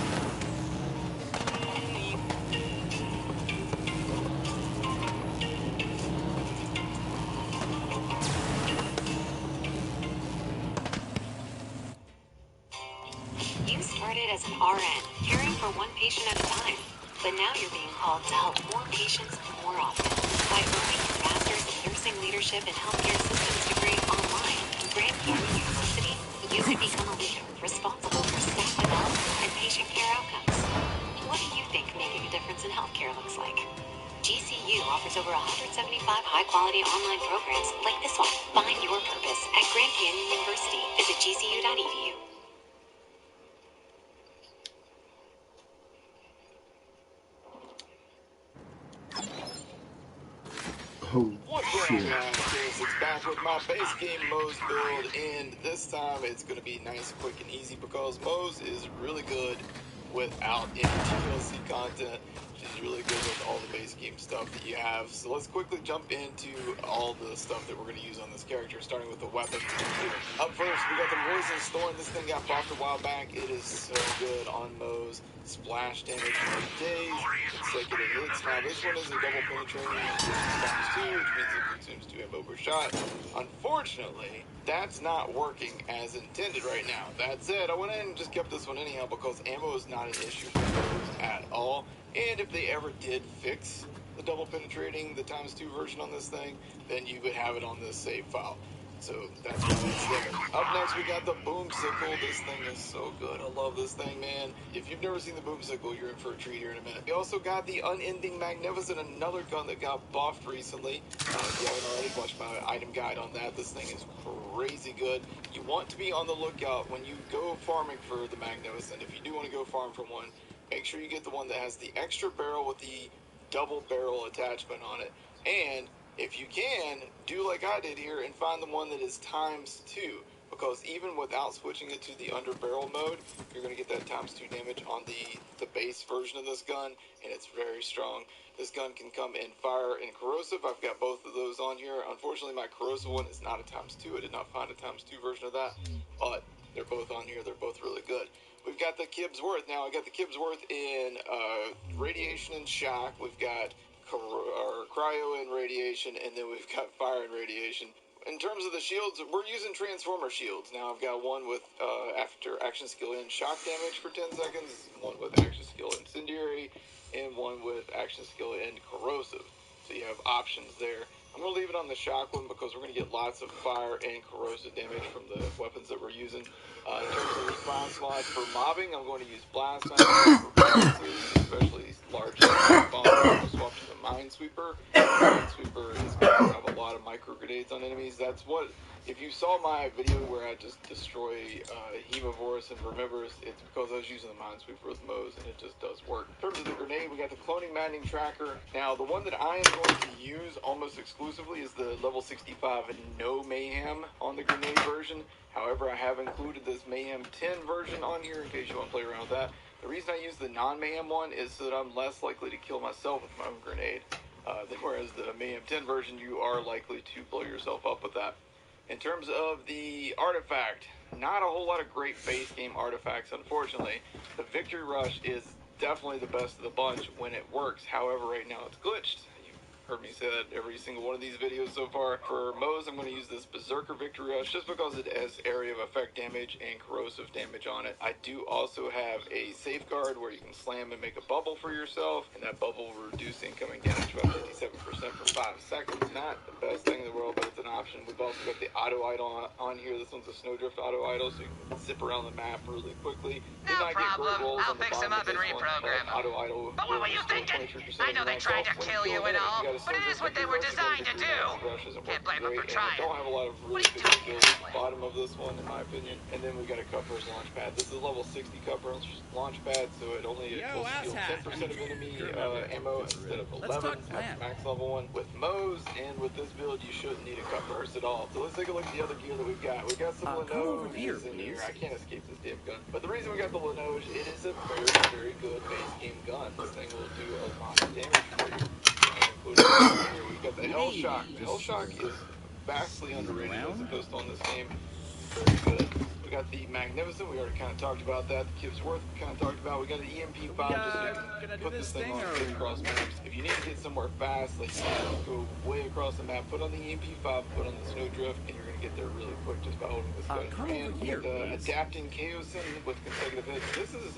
You started as an RN, caring for one patient at a time. But now you're being called to help more patients more often. By earning your master's in nursing leadership and healthcare systems degree online from Grand Canyon University, you could become a leader responsible for staff development and patient care outcomes. What do you think making a difference in healthcare looks like? GCU offers over 175 high-quality online programs like this one. Find your purpose at Grand Canyon University. Visit gcu.edu. What's going on, guys? It's back with my base game Moe's build, and this time it's going to be nice, quick, and easy because Moe's is really good without any DLC content. She's really good with all the base game stuff that you have. So let's quickly jump into all the stuff that we're going to use on this character, starting with the weapons. Up first, we got the Poison's Thorn. This thing got buffed a while back. It is so good on Moe's. Splash damage for days, consecutive hits. Now this one is a double penetrating, which is times 2, which means it consumes 2 ammo per shot. Unfortunately, that's not working as intended right now. That said, I went ahead and just kept this one anyhow because ammo is not an issue for Moe's at all. And if they ever did fix the double penetrating, the times 2 version on this thing, then you would have it on this save file. So that's why it's there. Up next, we got the Boomsicle. This thing is so good. I love this thing, man. If you've never seen the Boomsicle, you're in for a treat here in a minute. We also got the Unending Magnificent, another gun that got buffed recently. If you haven't already, watch my item guide on that. This thing is crazy good. You want to be on the lookout when you go farming for the Magnificent. If you do want to go farm for one, make sure you get the one that has the extra barrel with the double barrel attachment on it. And if you can, do like I did here and find the one that is times 2, because even without switching it to the under barrel mode, you're going to get that times 2 damage on the base version of this gun, and it's very strong. This gun can come in fire and corrosive. I've got both of those on here. Unfortunately, my corrosive one is not a times 2. I did not find a times 2 version of that, but they're both on here. They're both really good. We've got the Kibsworth. Now, I got the Kibsworth in radiation and shock. We've got cryo and radiation, and then we've got fire and radiation. In terms of the shields, we're using transformer shields. Now I've got one with after action skill in shock damage for 10 seconds, one with action skill incendiary, and one with action skill in corrosive. So you have options there. I'm going to leave it on the shock one because we're going to get lots of fire and corrosive damage from the weapons that we're using. In terms of respawn slots for mobbing, I'm going to use blast for especially large bombs. I'll swap to the minesweeper. Minesweeper is going to have a lot of micro grenades on enemies. That's what, if you saw my video where I just destroy Hemovorus and Remembers, it's because I was using the minesweeper with Moe's, and it just does work. In terms of the grenade, we got the cloning maddening tracker. Now, the one that I am going to use almost exclusively is the level 65 and no mayhem on the grenade version. However, I have included this Mayhem 10 version on here in case you want to play around with that. The The reason I use the non-Mayhem one is so that I'm less likely to kill myself with my own grenade. Whereas the Mayhem 10 version, you are likely to blow yourself up with that. In terms of the artifact, not a whole lot of great base game artifacts, unfortunately. The Victory Rush is definitely the best of the bunch when it works. However, right now it's glitched. Heard me say that every single one of these videos so far. For Moe's, I'm going to use this Berserker Victory Rush just because it has area of effect damage and corrosive damage on it. I do also have a safeguard where you can slam and make a bubble for yourself, and that bubble will reduce incoming damage by 57% for 5 seconds. Not the best thing in the world, but it's an option. We've also got the auto idle on here. This one's a snowdrift auto idle, so you can zip around the map really quickly. No problem. I'll fix him up and reprogram him. Auto idle. But what were you thinking? I know they tried to kill you and all, but it is what they were designed to do. Can't blame them for trying. I don't have a lot of really good skills at the bottom of this one, in my opinion. And then we got a Cutpurse launch pad. This is a level 60 Cutpurse launch pad, so it only will steal 10% of enemy ammo instead of 11 at the max level one. With Moe's and with this build, you shouldn't need a Cutpurse at all. So let's take a look at the other gear that we've got. We've got some Lenoges in here. I can't escape this damn gun. But the reason we got the Lenoge, it is a very, very good base game gun. This thing will do a lot of damage for you. Here we've got the Hell Shock. The Hell Shock is vastly underrated as a pistol in this game. It's very good. We got the Magnificent. We already kind of talked about that. The Kip's Worth we kind of talked about. We got an EMP5 just so you can put this thing on across maps. If you need to get somewhere fast, like go way across the map, put on the EMP5, put on the Snowdrift, and you're going to get there really quick just by holding this gun in your hand. With the Adapting Chaosin with consecutive hits. This is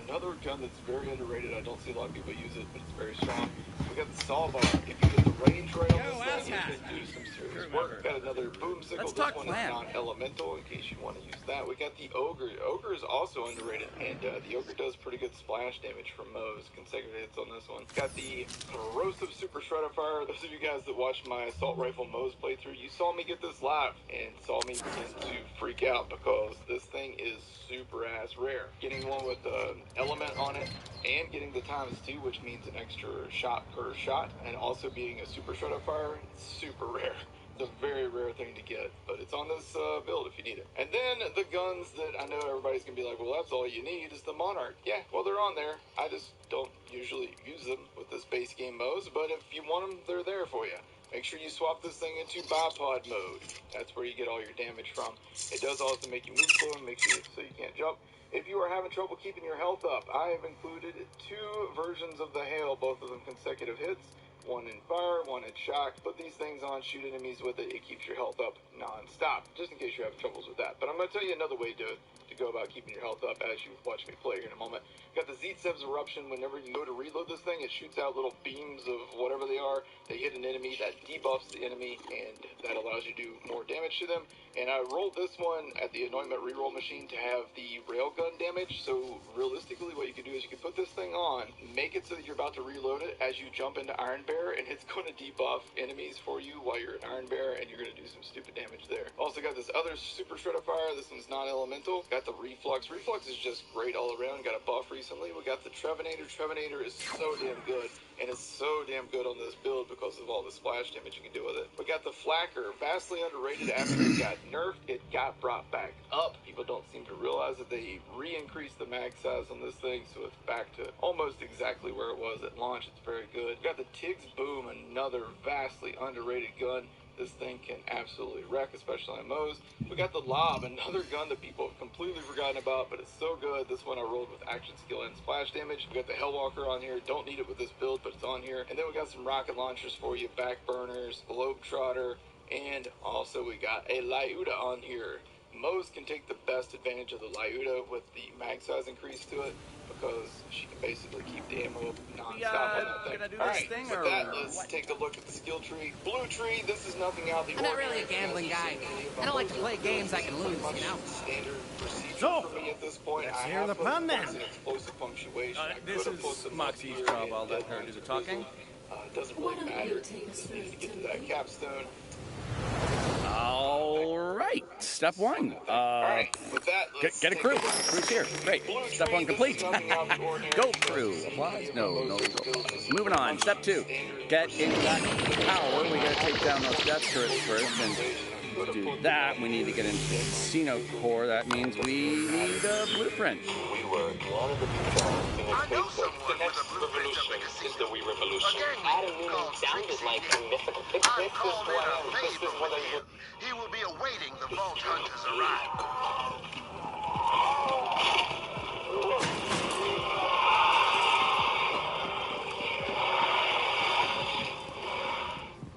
another gun that's very underrated. I don't see a lot of people use it, but it's very strong. We got the Sawbar. If you get the range right on this thing, you can do some serious work. Got another Boom Sickle. This one is non-elemental in case you want to use that. We got the Ogre. Ogre is also underrated, and the Ogre does pretty good splash damage from Moe's. Consecutive hits on this one. Got the Corrosive Super Shredder Fire. Those of you guys that watched my Assault Rifle Moe's playthrough, you saw me get this live and saw me begin to freak out because this thing is super ass rare. Getting one with the element on it and getting the ×2, which means an extra shot per shot, and also being a Super Shredder Fire, super rare. A very rare thing to get, but it's on this build if you need it. And then the guns that I know everybody's gonna be like, well, that's all you need is the Monarch. Yeah, well, they're on there. I just don't usually use them with this base game modes, but if you want them, they're there for you. Make sure you swap this thing into bipod mode. That's where you get all your damage from. It does also make you move slow and makes you so you can't jump. If you are having trouble keeping your health up, I have included 2 versions of the Hail, both of them consecutive hits. One in fire, one in shock. Put these things on, shoot enemies with it. It keeps your health up non-stop, just in case you're having troubles with that. But I'm going to tell you another way to go about keeping your health up as you watch me play here in a moment. Got the Z-Seb's Eruption. Whenever you go to reload this thing, it shoots out little beams of whatever they are. They hit an enemy, that debuffs the enemy, and that allows you to do more damage to them. And I rolled this one at the Anointment reroll machine to have the railgun damage. So realistically, what you can do is you can put this thing on, make it so that you're about to reload it as you jump into Iron Bear, and it's going to debuff enemies for you while you're in Iron Bear, and you're going to do some stupid damage there. Also got this other Super Shredder Fire. This one's non-elemental. Got the Reflux. Reflux is just great all around. Got a buff recently. We got the Trevinator. Trevinator is so damn good, and it's so damn good on this build because of all the splash damage you can do with it. We got the Flacker. Vastly underrated after it got nerfed. It got brought back up. People don't seem to realize that they re-increased the mag size on this thing, so it's back to almost exactly where it was at launch. It's very good. We got the Tiggs Boom, another vastly underrated gun. This thing can absolutely wreck, especially on Moe's. We got the Lob, another gun that people have completely forgotten about, but it's so good. This one I rolled with action skill and splash damage. We got the Hellwalker on here. Don't need it with this build, but it's on here. And then we got some rocket launchers for you, backburners, Globetrotter, and also we got a Lyuda on here. Moe's can take the best advantage of the Lyuda with the mag size increase to it, because she can basically keep the ammo non-stop on that thing. Gonna do this Alright, thing, with or that, let's take a look at the skill tree. Blue tree, this is nothing out the I'm not really a gambling guy. I don't like to play games I can lose, you know? Standard procedure So, for me at this point. let's I hear have the put plan then. an explosive punctuation. I This could have put is some Moxie's here job. and I'll let her deadlines do the or talking. It doesn't really matter. Just need to get to that capstone. All right. Step 1. Alright, with that, let's Get a take crew. look. Crew's here. Great. Blue Step tree, 1 this complete. is nothing out of the ordinary. Go crew. Applause? No applause. Moving on. Step 2. Get in that tower. We gotta take down those death turrets first and To do that, we need to get into the casino core. That means we need a blueprint. We were one of the people being Facebook. The next revolution is the We Revolution. Adding meaning sounded like a mythical fix. This is who I am. This is what I would. He will be awaiting the Vault Hunter's arrival.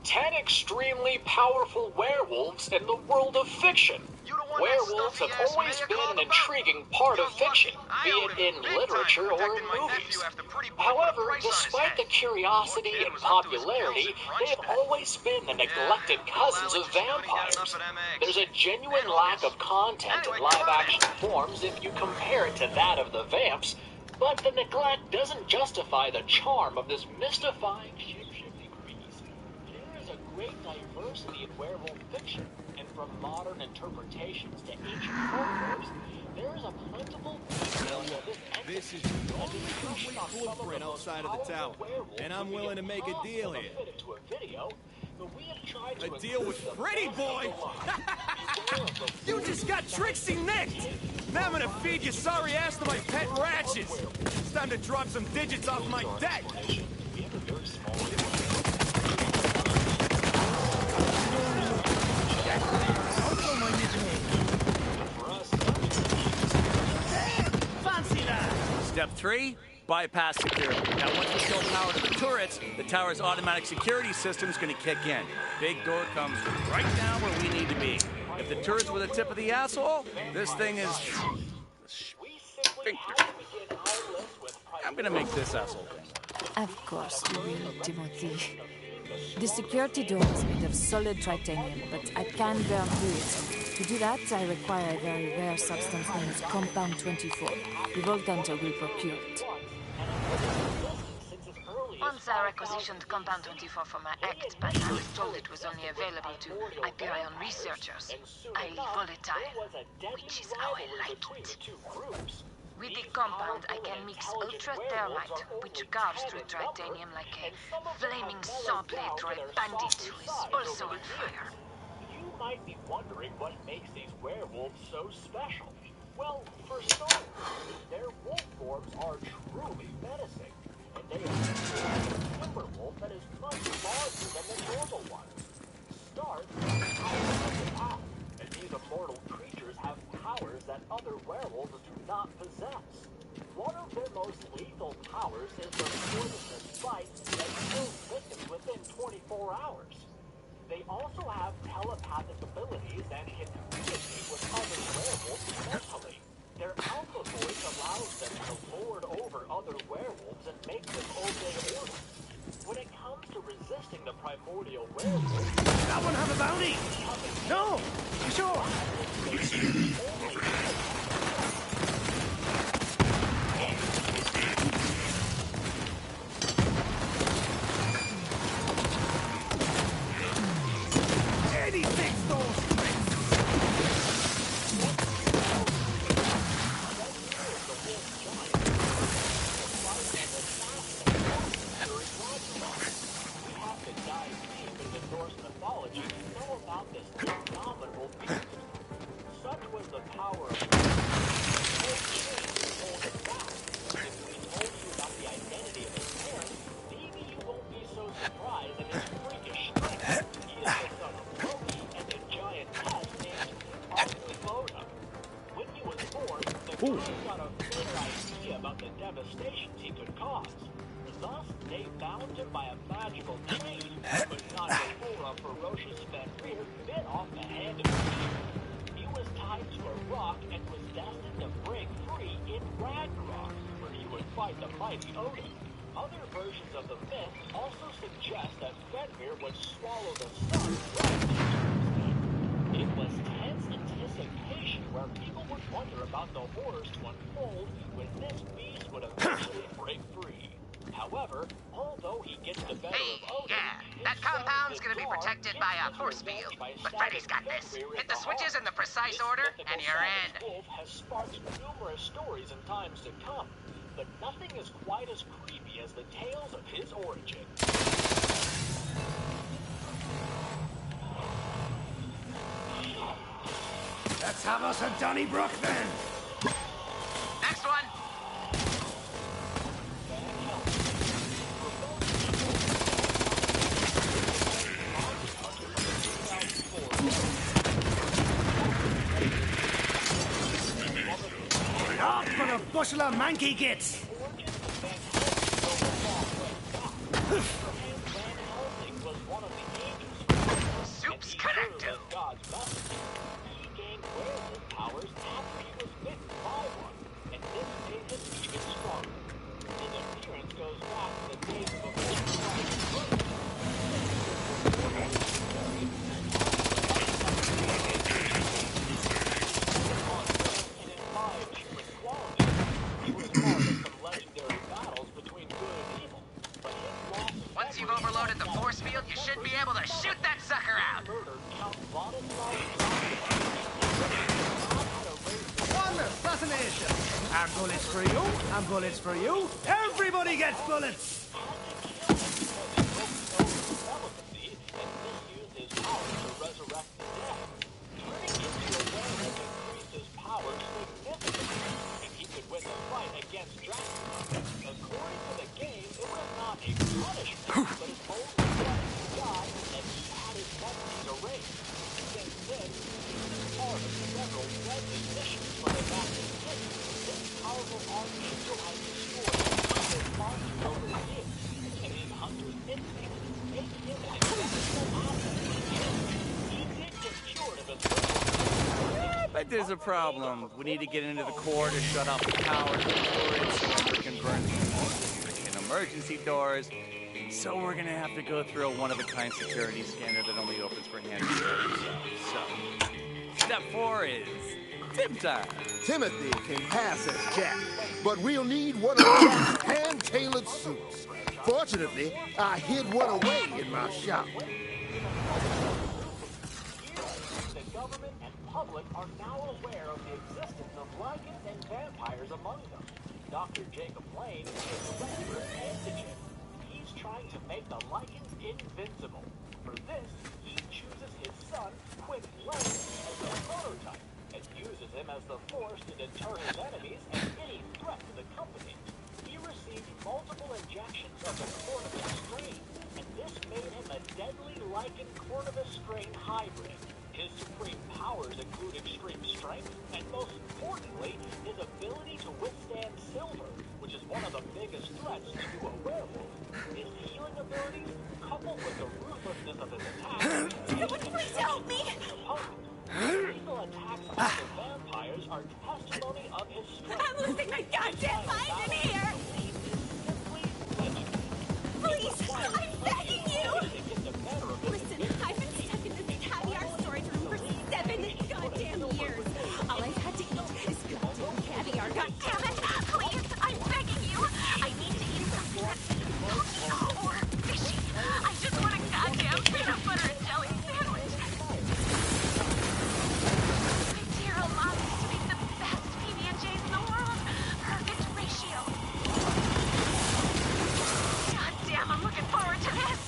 10 extremely powerful werewolves in the world of fiction. Werewolves have always been an intriguing part of fiction, be it in literature or in movies. However, despite the curiosity and popularity, they have always been the neglected cousins of vampires. There's a genuine lack of content in live-action forms if you compare it to that of the vamps, but the neglect doesn't justify the charm of this mystifying shape-shifting beast. There is a great diversity in werewolf fiction, and from modern interpretations to ancient folklores, there is a plentiful This is the only complete blueprint outside of the tower, and I'm willing to make a deal here. A deal with Pretty Boy? You just got Trixie nicked! Now I'm gonna feed your sorry ass to my pet ratchets! It's time to drop some digits off my debt! Fancy that! Step 3, bypass security. Now, once we show power to the turrets, the tower's automatic security system is going to kick in. Big door comes right down where we need to be. If the turrets were the tip of the asshole, this thing is... I'm going to make this asshole thing. Of course you will, Timothy. The security door is made of solid titanium, but I can burn through it. To do that, I require a very rare substance known as Compound 24. The Vault Hunter will procure it. Once I requisitioned Compound 24 for my act, but I was told it was only available to Hyperion researchers. Highly volatile, which is how I like it. With the compound, I can mix ultra-thermite, which carves through titanium like a flaming saw blade through a bandit who is also on fire. You might be wondering what makes these werewolves so special. Well, for starters, their wolf forms are truly menacing, and they have a timber wolf that is much larger than the normal one. Stark is the power of the pack, and these immortal creatures have powers that other werewolves do not possess. One of their most lethal powers is their poisonous bite that kills victims within 24 hours. They also have telepathic abilities and can communicate with other werewolves mentally. Their alpha voice allows them to lord over other werewolves and make them obey orders. When it comes to resisting the primordial werewolves... That one have a bounty? No! Sure! Hit the switches in the precise order, and you're in. Wolf has sparked numerous stories in times to come, but nothing is quite as creepy as the tales of his origin. Let's have us a Donnybrook then. Next one. Off for a bushel of manky gits. Soup's connected. He gained werewolf powers after he was bitten by one, and this made him even stronger. His appearance goes back to the days before Christ. And imbibed human qualities. He was part of some legendary battles between good and evil, but his loss of Once you've overloaded the force field, you should be able to shoot that sucker out. One assassination. And bullets for you, and bullets for you. Everybody gets bullets. But there's a problem. We need to get into the core to shut off the power to the turrets so we can burn freaking emergency doors. So we're gonna have to go through a one-of-a-kind security scanner that only opens for hand-security. So, step 4 is tip time. Timothy can pass as Jack, but we'll need one of Jack's hand-tailored suits. Fortunately, I hid one away in my shop. The government and public are now aware of the existence of lichens and vampires among them. Dr. Jacob Lane is a expert antigen. He's trying to make the lichens invincible. For this, he chooses his son, Quick Lane, as a prototype and uses him as the force to deter his enemies and any threat to the company. He received multiple injections of the Cornavus strain, and this made him a deadly lichen Cornavus strain hybrid. His supreme powers include extreme strength, and most importantly, his ability to withstand silver, which is one of the biggest threats to a werewolf. His healing abilities, coupled with the ruthlessness of his attacks, Please help me! lethal attacks on the vampires are testimony of his strength. I'm losing my goddamn mind in here! Please, I'm begging you! Listen, I've been stuck in this caviar storage room for 7 goddamn years. All I've had to eat is goddamn caviar. God damn it! Please, I'm begging you! I need to eat something that's salty or fishy. I just want a goddamn peanut butter and jelly sandwich. My dear old mom used to make the best PB&Js in the world. Perfect ratio. God damn, I'm looking forward to this.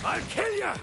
I'll kill ya!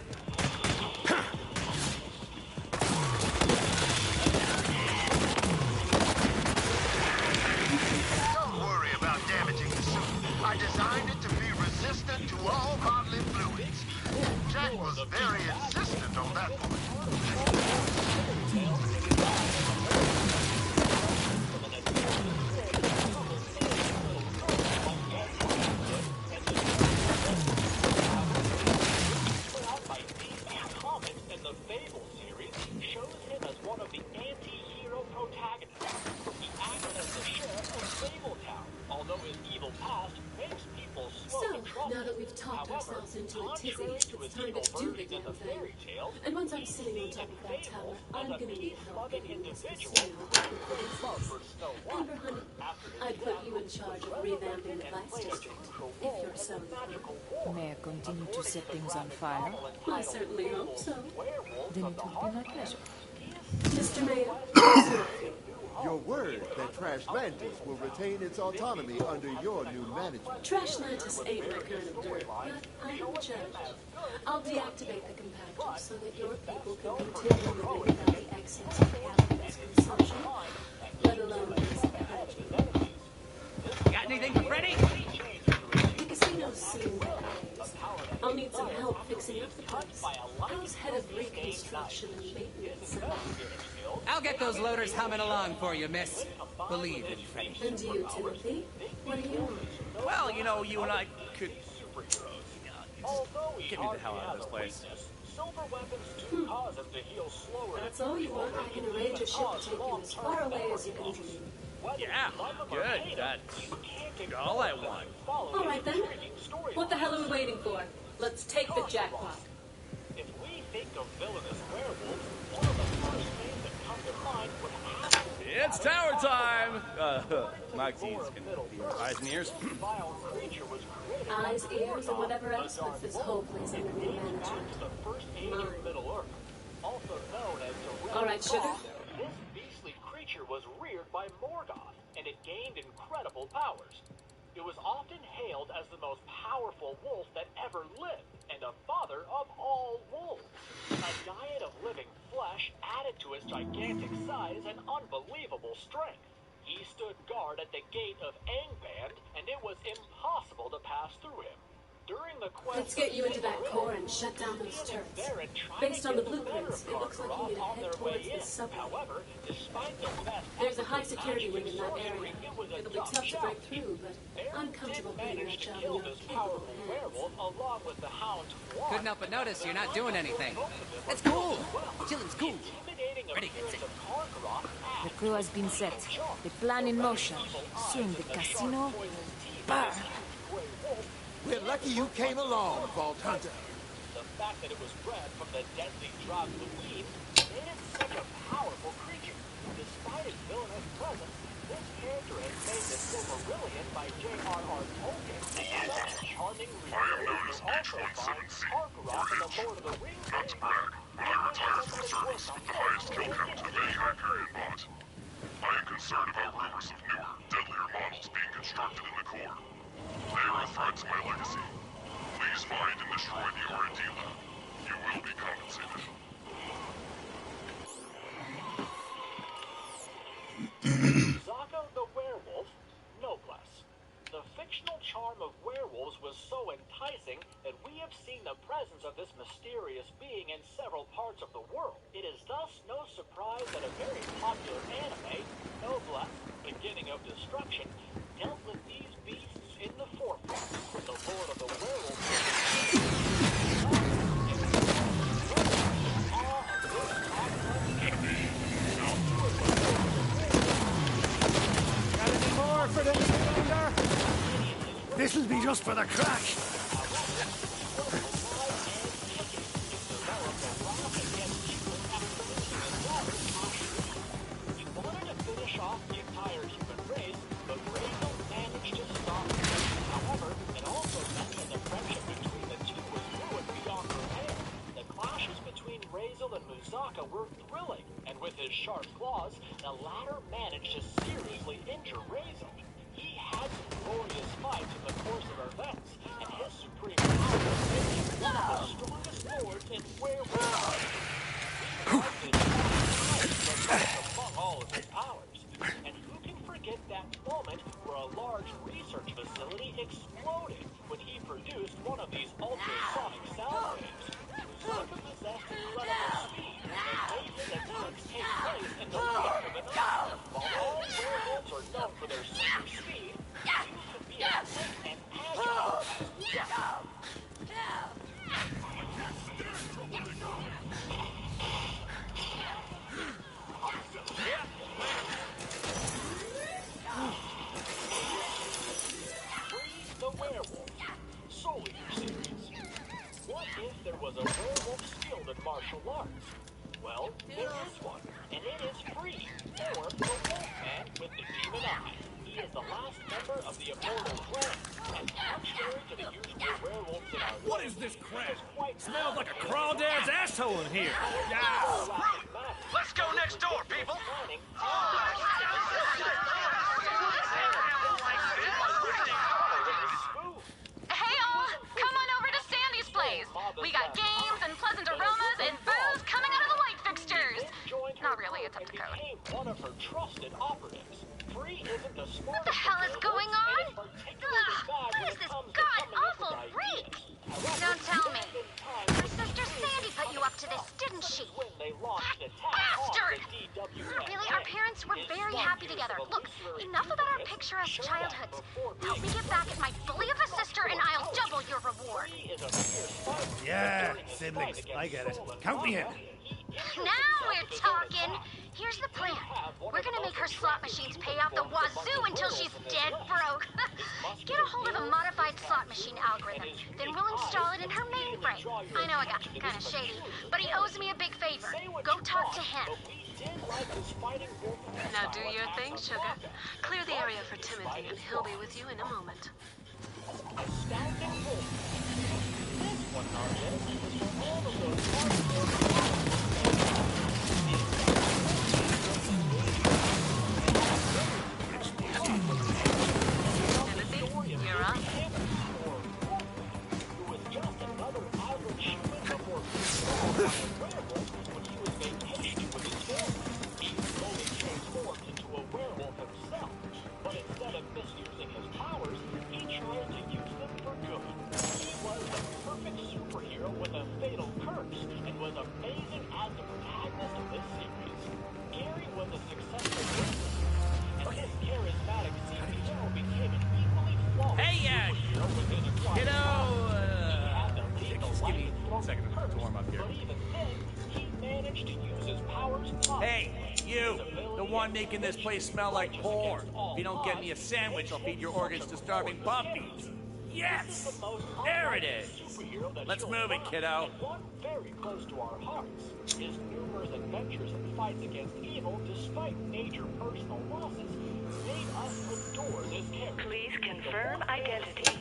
into a tizzy, it's time to do the damn thing. And once I'm sitting on top of that tower, I'm gonna need help getting in this casino with the places. Amber, honey, I'd put you in charge of revamping the Vice District, if you're so inclined. May I continue to set things on fire? I certainly hope so. Then it will be my pleasure. Mr. Mayor, Your word that Trashlantis will retain its autonomy under your new management. Trashlantis ain't my kind of dirt, but I am judged. I'll deactivate the compactor so that your people can continue living without the excess of capitalist consumption, let alone its encouragement. Got anything for Freddy? The casino's soon behind. I'll need some help fixing up the place. How's head of reconstruction and maintenance? I'll get those loaders humming along for you, miss. Believe in Freddy. And you, Timothy? What do you want? Well, you know, you and I could... Get me the hell out of this place. That's all you want. I can arrange a ship to take you as far away as you can dream. Yeah, good. That's all I want. All right, then. What the hell are we waiting for? Let's take the jackpot. If we think of villainous werewolves, one of the first things that come to mind would have to be... It's tower time! Moxie's gonna be your eyes and ears. Eyes, ears, and whatever else puts this whole place under new management. Mine. All right, sugar. This beastly creature was reared by Morgoth, and it gained incredible powers. It was often hailed as the most powerful wolf that ever lived, and a father of all wolves. A diet of living flesh added to his gigantic size and unbelievable strength. He stood guard at the gate of Angband, and it was impossible to pass through him. During the quest, let's get you into that core and shut down those turrets. Based on the blueprints, it looks like you need to head towards the subway. However, despite the best there's a high security wing in that area. It'll be tough to break through, but I'm comfortable putting that job in your capable hands. Couldn't help but notice you're not doing anything. That's cool. Chilling's cool. Freddy gets it. The crew has been set. The plan in motion. Soon the casino... Burn! We're lucky you came along, Vault Hunter. The fact that it was bred from the deadly Droglueen made it such a powerful creature. Despite its villainous presence, this character has made the Silmarillion by J.R.R. Tolkien such a charming reader. I am known as H-17C, Guardian. Not to brag, but I retired from service with the highest kill count of any High Period bot. I am concerned about rumors of newer, deadlier models being constructed in the core. They are a threat to my legacy. Please find and destroy the R&D lab. You will be compensated. Zako the werewolf, noblesse. The fictional charm of werewolves was so enticing that we have seen the presence of this mysterious being in several parts of the world. It is thus no surprise that a very popular anime, Noblesse, Beginning of Destruction, dealt with these beasts in the forefront. The Lord of the Werewolves. Got any more for the cylinder? This'll be just for the crack. He wanted to finish off the entire human race, but Razel managed to stop him. However, it also meant that the friendship between the two was ruined beyond repair. The clashes between Razel and Muzaka were thrilling, and with his sharp claws, the latter managed to seriously injure Razel. He had some glorious fights in the course of events, and his supreme power made him one of the strongest lords in werewolf. Among all of his powers, and who can forget that moment where a large research facility exploded when he produced one of these ultrasonic sound waves? Muzaka possessed incredible speed and made his attacks take place in the blink of an eye. While all werewolves are known for their super speed, you can be as quick and agile as Muzaka. door, people! Hey all, come on over to Sandy's place. We got games and pleasant aromas and booze coming out of the light fixtures. Not really, it's up to code. One of her trusted operatives. Free isn't a smart. What the hell is going on? Ugh, who is this god-awful freak? Don't tell me. Your sister Sandy put you up to this, didn't she? That bastard! Really, our parents were very happy together. Look, enough about our picturesque childhoods. Help me get back at my bully of a sister and I'll double your reward. Yeah, siblings. I get it. Count me in. Now we're talking. Here's the plan. We're gonna make her slot machines pay out the wazoo until she's dead broke. Get a hold of a modified slot machine algorithm. Then we'll install it in her mainframe. I know I got kind of shady, but he owes me a big favor. Go talk to him. Now do your thing, sugar. Clear the area for Timothy, and he'll be with you in a moment. Timothy, you're up. Hey, you! The one making this place smell like porn. If you don't get me a sandwich, I'll feed your organs to starving puppies. Yes! There it is! Let's move it, kiddo. Very close to our hearts. His numerous adventures and fights against evil, despite major personal losses, made us adore this character. Please confirm identity.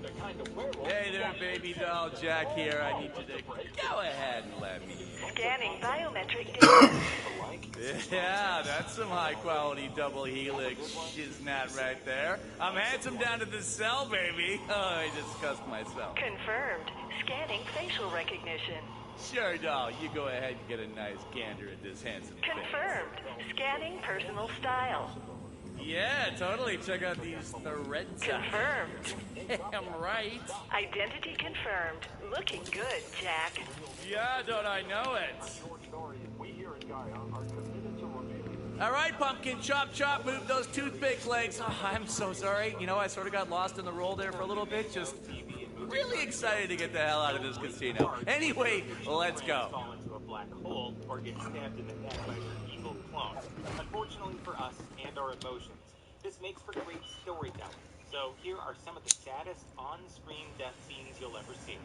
The kind of werewolf. Hey there, baby doll. Jack here. I need you to go ahead and let me. Scanning biometric data. Yeah, that's some high-quality double helix shiznat right there. I'm handsome down to the cell, baby. Oh, I discussed myself. Confirmed. Scanning facial recognition. Sure, doll. You go ahead and get a nice gander at this handsome face. Confirmed. Scanning personal style. Yeah, totally. Check out these threads. Confirmed. Damn right. Identity confirmed. Looking good, Jack. Yeah, don't I know it? All right, Pumpkin, chop, chop, move those toothpick legs. Oh, I'm so sorry. You know, I sort of got lost in the role there for a little bit. Just really excited to get the hell out of this casino. Anyway, let's go. Fall into a black hole or get stabbed in the neck by their evil clones. Unfortunately for us and our emotions, this makes for great storytelling. So here are some of the saddest on-screen death scenes you'll ever see.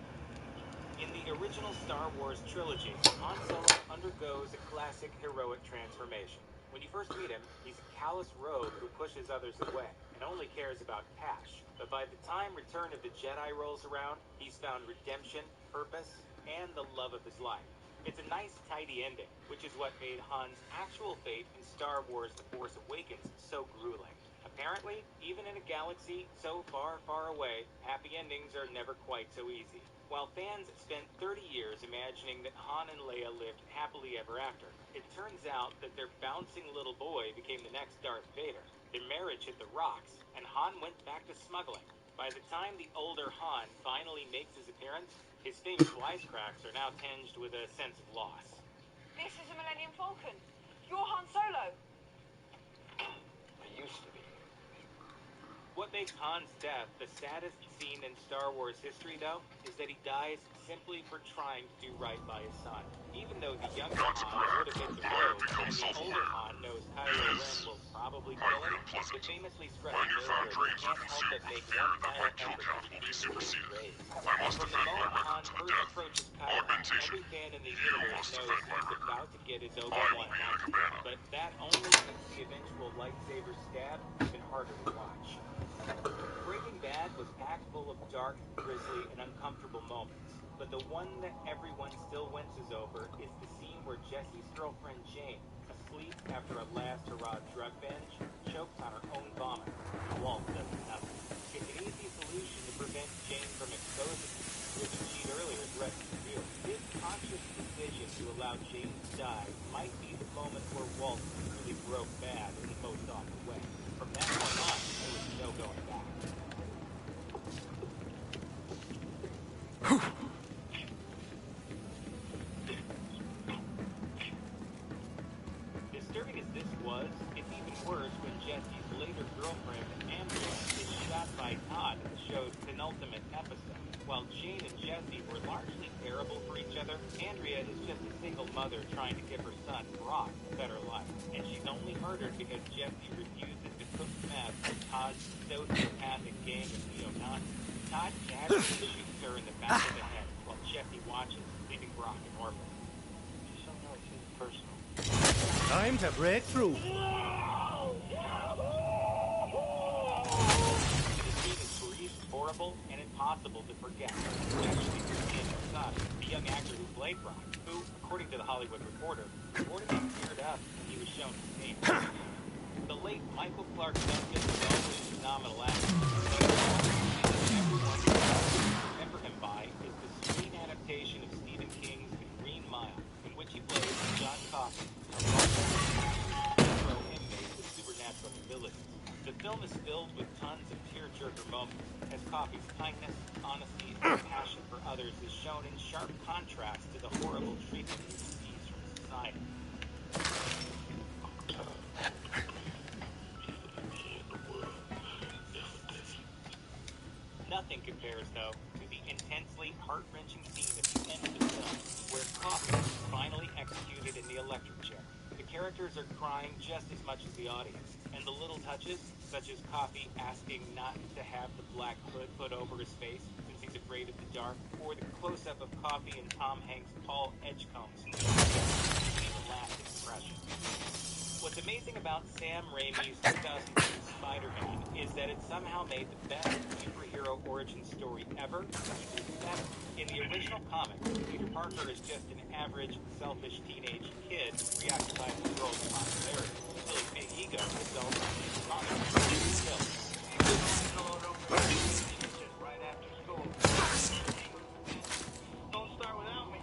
In the original Star Wars trilogy, Han Solo undergoes a classic heroic transformation. When you first meet him, he's a callous rogue who pushes others away and only cares about cash. But by the time Return of the Jedi rolls around, he's found redemption, purpose, and the love of his life. It's a nice, tidy ending, which is what made Han's actual fate in Star Wars The Force Awakens so grueling. Apparently, even in a galaxy so far, far away, happy endings are never quite so easy. While fans spent 30 years imagining that Han and Leia lived happily ever after, it turns out that their bouncing little boy became the next Darth Vader. Their marriage hit the rocks, and Han went back to smuggling. By the time the older Han finally makes his appearance, his famous wisecracks are now tinged with a sense of loss. This is a Millennium Falcon. You're Han Solo. I used to be. What makes Han's death the saddest scene in Star Wars history, though, is that he dies simply for trying to do right by his son. Even though the younger Han would have hit the road, and the older Han knows Kylo Ren will probably kill him, pleasant. famously When your found dreams have been consumed, fear that the Black Jewel count will be superseded. I must defend my record to the death. Augmentation. You must defend my record. I will be the cabana. But that only makes the eventual lightsaber stab even harder to watch. Breaking Bad was packed full of dark, grisly, and uncomfortable moments. But the one that everyone still winces over is the scene where Jesse's girlfriend Jane, asleep after a last hurrah drug binge, chokes on her own vomit. Walt does nothing. It's an easy solution to prevent Jane from exposing it, which she'd earlier threatened to do. This conscious decision to allow Jane to die might be the moment where Walt really broke bad in the most awful way. From that point on, there was no going back. Disturbing as this was, it's even worse when Jesse's later girlfriend, Andrea, is shot by Todd in the show's penultimate episode. While Jane and Jesse were largely terrible for each other, Andrea is just a single mother trying to give her son, Brock, a better life. And she's only murdered because Jesse refuses to cook meth for Todd's sociopathic gang of neo-Nazis. Todd casually shoots her in the back of the head while Jesse watches, leaving Brock an orphan. Just so know it's personal. Time to break through. The scene is brief, horrible, and impossible to forget, especially for Ian's son, the young actor who played Brock, who, according to the Hollywood Reporter, reportedly teared up when he was shown his name. The late Michael Clark Duncan was also his nominal actor. Everyone remember him by is the screen adaptation of Stephen King's The Green Mile, in which he plays John Coffey, a pro inmate with supernatural abilities. The film is filled with tons of tearjerker moments, as Coffey's kindness, honesty, and passion for others is shown in sharp contrast to the horrible treatment he receives from society. Nothing compares, though, to the intensely heart-wrenching scene at the end of the film, where Coffey is finally executed in the electric chair. The characters are crying just as much as the audience, and the little touches, such as Coffey asking not to have the black hood put over his face since he's afraid of the dark, or the close-up of Coffey and Tom Hanks' Paul Edgecombe's last expression. What's amazing about Sam Raimi's 2002 Spider-Man is that it somehow made the best superhero origin story ever even better. In the original comic, Peter Parker is just an average, selfish teenage kid preoccupied with girls' popularity, until his big ego results in his mother being killed. Right after school. Don't start without me.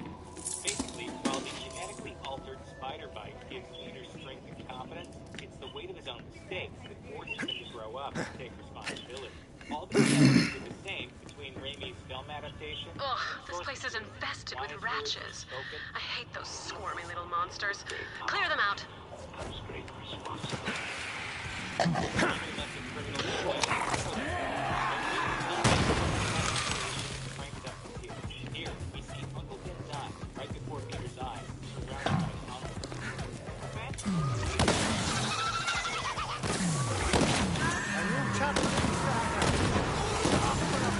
Basically, while the genetically altered spider bite gives Peter strength and confidence, it's the weight of his own mistakes that forces him to grow up and take responsibility. All the elements are the same between Raimi's film adaptation. Ugh, this place is infested with ratches. I hate those squirmy little monsters. Clear them out. Here, we see Uncle Ben die right before Peter's eyes, surrounded by his uncle.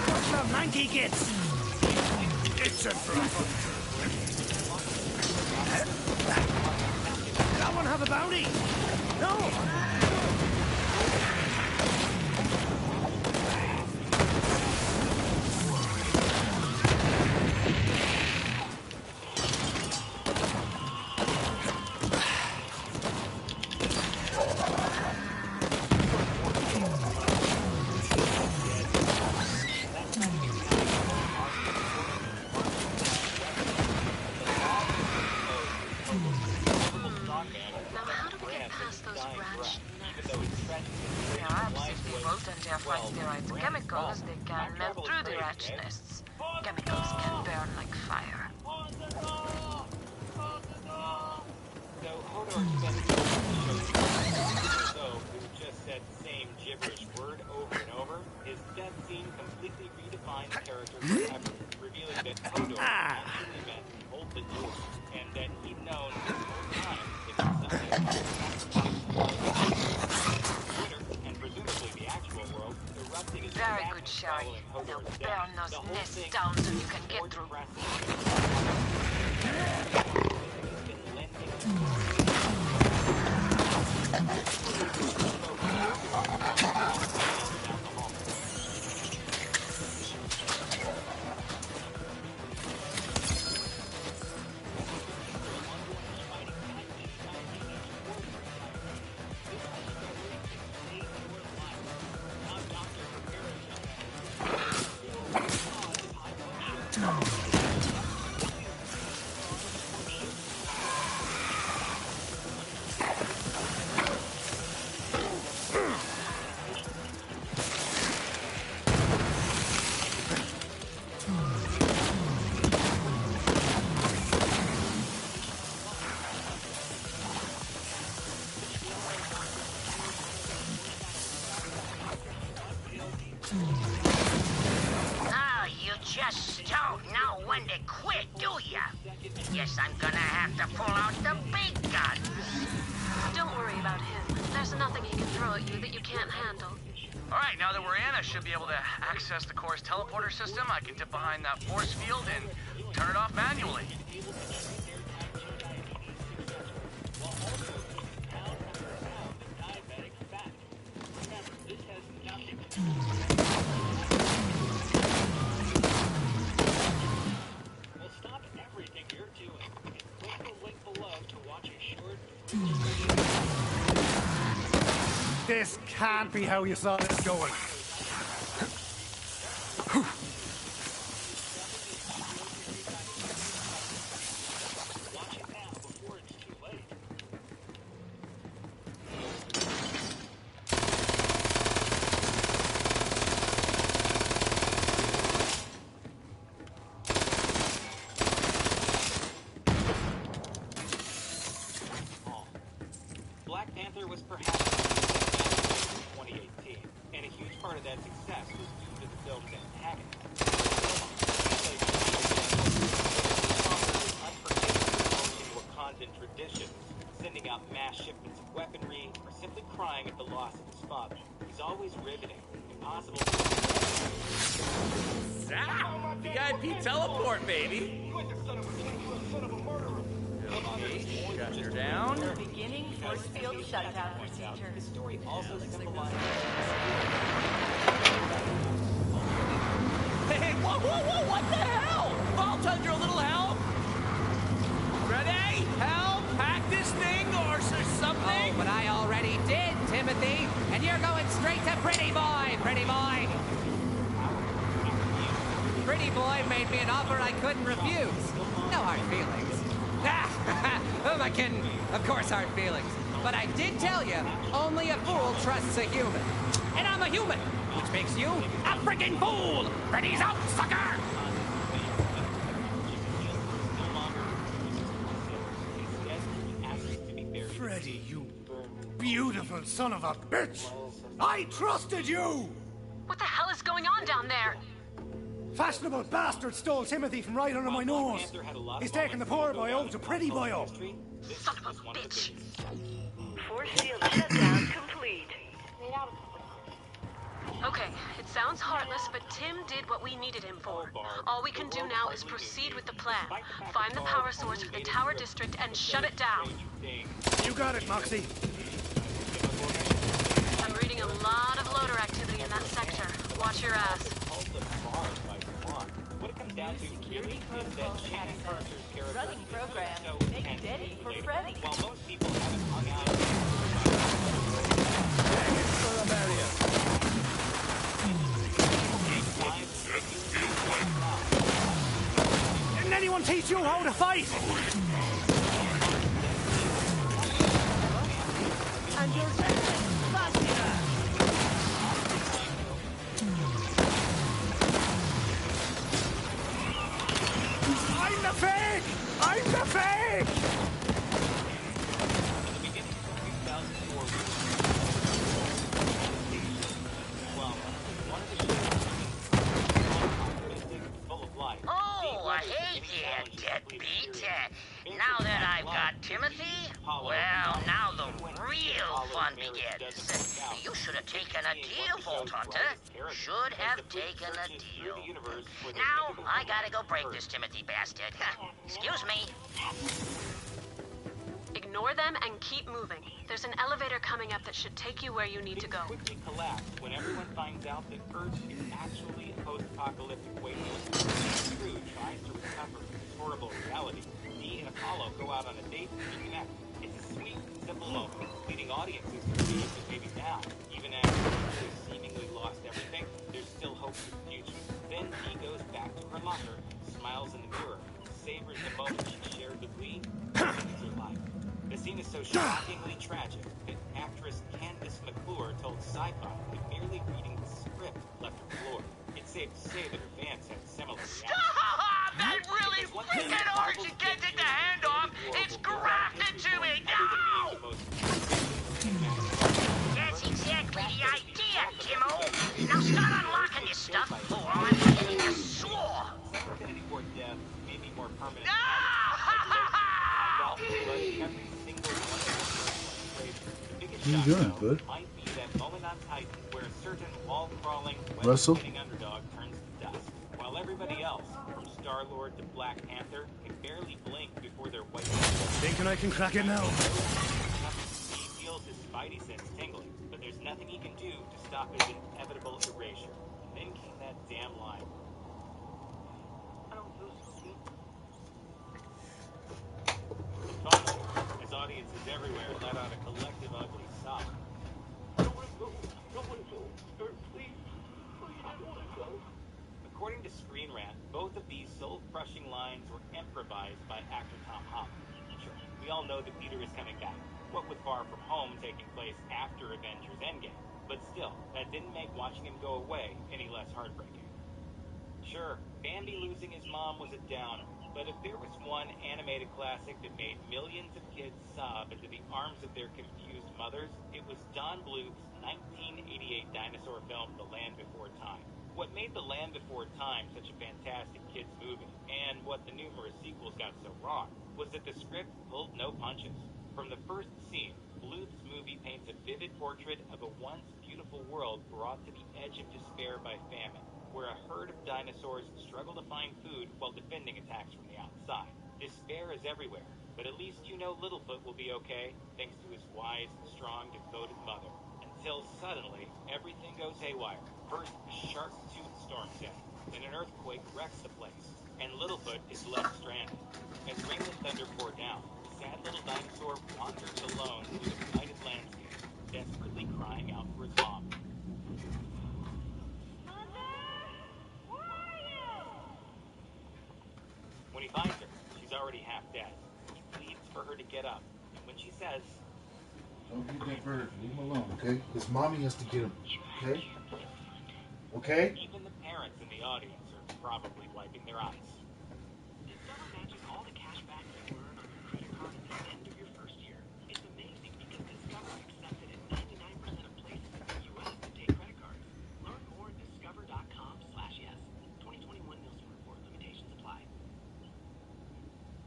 What's the monkey gets? It's a trouble. Did that one have a bounty? No! Chemicals, they can melt through the ratch nests. Chemicals can burn like fire. So Hodor spent so who just said the same gibberish word over and over, his death scene completely redefined the character forever, revealing that Hodor actually meant hold the door, and that he'd known this whole time that he someday might sacrifice his life. Twitter and secretary. Now burn those nests down so you can get through. Oh, you just don't know when to quit, do ya? Guess I'm gonna have to pull out the big guns. Don't worry about him. There's nothing he can throw at you that you can't handle. Alright, now that we're in, I should be able to access the core's teleporter system. I can dip behind that force field and turn it off manually. Well, stop everything you're doing and click the link below to watch a short. This can't be how you saw this going. Watch it now before it's too late. Black Panther was perhaps in 2018, and a huge part of that success was due to the film's antagonist. Unforgiving Wakandan traditions, sending out mass shipments of weaponry, or simply crying at the loss of his father. He's always riveting, impossible to Zap! VIP teleport, baby! Shut her down. Beginning force field shutdown procedure. The story also symbolizes. Hey, whoa, what the hell? Vault Tundra, a little help? Ready? Help? Hack this thing or something? Oh, but I already did, Timothy. And you're going straight to Pretty Boy, Pretty Boy. Pretty Boy made me an offer I couldn't refuse. No hard feelings. Who am I kidding? Of course hard feelings. But I did tell you, only a fool trusts a human. And I'm a human, which makes you a freaking fool. Freddy's out, sucker! Freddy, you beautiful son of a bitch! I trusted you! What the hell is going on down there? Fashionable bastard stole Timothy from right under my nose. He's taking the poor boy over to Pretty Boy up. Son of a bitch. Force field shutdown complete. Okay, it sounds heartless, but Tim did what we needed him for. All we can do now is proceed with the plan. Find the power source for the Tower District and shut it down. You got it, Moxie. I'm reading a lot of loader activity in that sector. Watch your ass. What it comes down to Security is that protocols Shannon access. Carter's character Running is program. so Make tense ready for and Freddy. while most people haven't hung out Didn't anyone teach you how to fight? And your sentence, Basira. I'm the fake! I'm the fake! Oh, hey there, deadbeat. Now that I've got Timothy, well, now the real fun begins. taken a deal, Vault Hunter. Should have taken a deal. Now, I gotta go break this Timothy bastard. Excuse me. Ignore them and keep moving. There's an elevator coming up that should take you where you need to go. Quickly collapse when everyone finds out that Earth is actually a post-apocalyptic wasteland. Crew tries to recover from this horrible reality. Dee and Apollo go out on a date to reconnect. It's a sweet, simple moment, leading audiences to believe that maybe now, even after they've seemingly lost everything, there's still hope for the future. Then Dee goes back to her locker, smiles in the mirror, savors the moment she shared with Lee, and ends her life. The scene is so shockingly tragic that actress Candace McClure told Sci-Fi that merely reading the script left her floored. It's safe to say that her fans had similar reactions. Stop! That really wicked orgy gets it the handoff! It's grafted to me now! That's exactly the idea, Kimmo. Now start unlocking this stuff before I'm getting a sore. Some Infinity War death may be more permanent. What are you doing, bud? Might be that moment on Titan where a certain wall-crawling, Russell? web-spinning underdog turns to dust, while everybody else, from Star-Lord to Black Panther, can barely blink before their white. Thinking I can crack it now. He feels his spidey sense tingling, but there's nothing he can do to stop his inevitable erasure. And then came that damn line. I don't feel so good. Finally, as audiences everywhere let out a collective ugly sob. I don't want to go. I don't want to go. Please. Please, I don't want to go. According to Screen Rant, both of these soul-crushing lines were improvised by actor Tom Holland. Sure, we all know that Peter is coming back. What with Far From Home taking place after Avengers Endgame. But still, that didn't make watching him go away any less heartbreaking. Sure, Bambi losing his mom was a downer. But if there was one animated classic that made millions of kids sob into the arms of their confused mothers, it was Don Bluth's 1988 dinosaur film, The Land Before Time. What made The Land Before Time such a fantastic kids movie, and what the numerous sequels got so wrong, was that the script pulled no punches. From the first scene, Bluth's movie paints a vivid portrait of a once beautiful world brought to the edge of despair by famine, where a herd of dinosaurs struggle to find food while defending attacks from the outside. Despair is everywhere, but at least you know Littlefoot will be okay, thanks to his wise, strong, devoted mother. Until suddenly, everything goes haywire. First, a shark-toothed storm set, then an earthquake wrecks the place, and Littlefoot is left stranded. As rain and thunder pour down, the sad little dinosaur wanders alone through the blighted landscape, desperately crying out for his mom. When he finds her, she's already half dead. He pleads for her to get up, and when she says, Don't get that bird. Leave him alone, okay? His mommy has to get him, okay? Okay? Even the parents in the audience are probably wiping their eyes. Discover matches all the cash back you earn on your credit card at the end of your first year. It's amazing because Discover accepts it at 99% of places in the U.S. that take credit cards. Learn more at discover.com/yes. 2021 Nielsen Report. Limitations apply.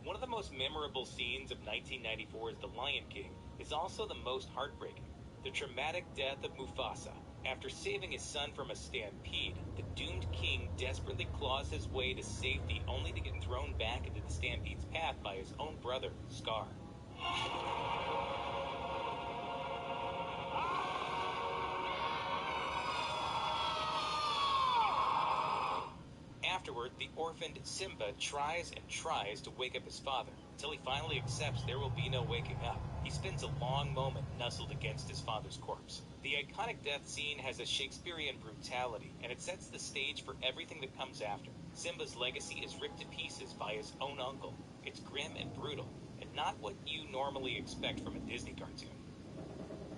One of the most memorable scenes of 1994's The Lion King is also the most heartbreaking. The traumatic death of Mufasa. After saving his son from a stampede, the doomed king desperately claws his way to safety only to get thrown back into the stampede's path by his own brother, Scar. Afterward, the orphaned Simba tries and tries to wake up his father, until he finally accepts there will be no waking up. He spends a long moment nuzzled against his father's corpse. The iconic death scene has a Shakespearean brutality, and it sets the stage for everything that comes after. Simba's legacy is ripped to pieces by his own uncle. It's grim and brutal, and not what you normally expect from a Disney cartoon.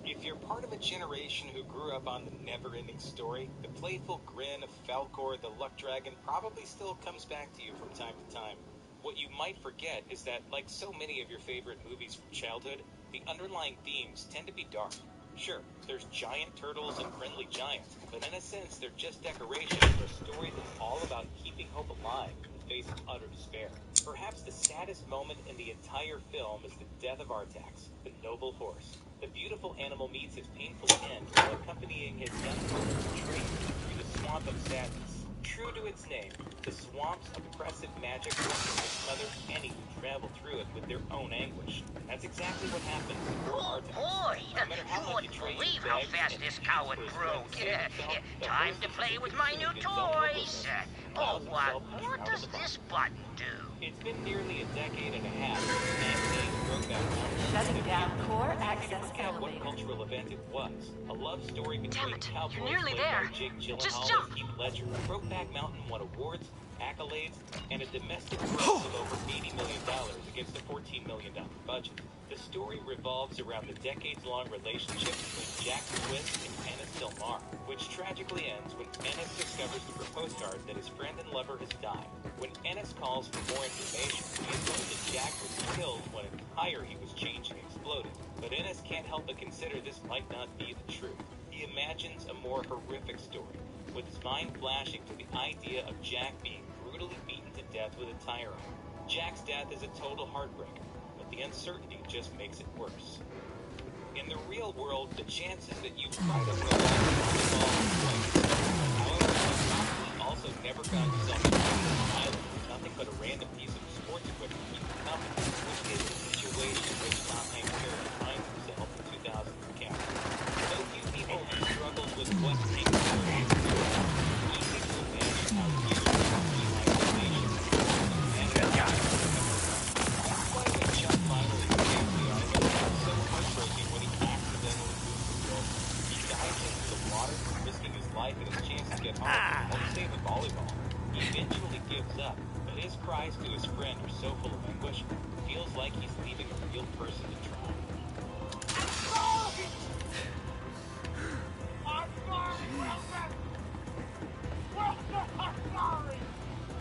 If you're part of a generation who grew up on the never-ending story, the playful grin of Falcor the Luck Dragon probably still comes back to you from time to time. What you might forget is that, like so many of your favorite movies from childhood, the underlying themes tend to be dark. Sure, there's giant turtles and friendly giants, but in a sense they're just decorations for a story that's all about keeping hope alive in the face of utter despair. Perhaps the saddest moment in the entire film is the death of Artax, the noble horse. The beautiful animal meets his painful end while accompanying his young train through the swamp of sadness. True to its name, the swamp's oppressive magic will smother any who travel through it with their own anguish. That's exactly what happens to Oh boy, you wouldn't believe how fast this coward broke. Time to play with my new toys. What does this button do? It's been nearly a decade and a half since Brokeback Mountain. Shutting down core access What elevator. cultural event it was. A love story between cowboys you're nearly played there. by Jake Gyllenhaal Just and jump. Heath Ledger. Brokeback Mountain won awards, accolades, and a domestic gross of over $80 million against a $14 million budget. The story revolves around the decades-long relationship between Jack Twist and Ennis Del Mar, which tragically ends when Ennis discovers through a postcard that his friend and lover has died. When Ennis calls for more information, he is told that Jack was killed when a tire he was changing exploded. But Ennis can't help but consider this might not be the truth. He imagines a more horrific story, with his mind flashing to the idea of Jack being brutally beaten to death with a tire iron. Jack's death is a total heartbreaker, but the uncertainty just makes it worse. In the real world, the chances that you fight a real life. However, he's probably also never found himself on an island with nothing but a random piece of sports equipment to keep him company, which is the situation in which Tom Hanks' character finds himself in 2000 Encounter. So few people have struggled with what takes courage. Easy to imagine how years of realization that's why when Chuck finally saves the island, it's so heartbreaking when he accidentally loses control. He dives into the water, risking his life and his chance to get home, all to save a volleyball. He eventually gives up, but his cries to his friend are so full of anguish, it feels like he's leaving a real person to drown.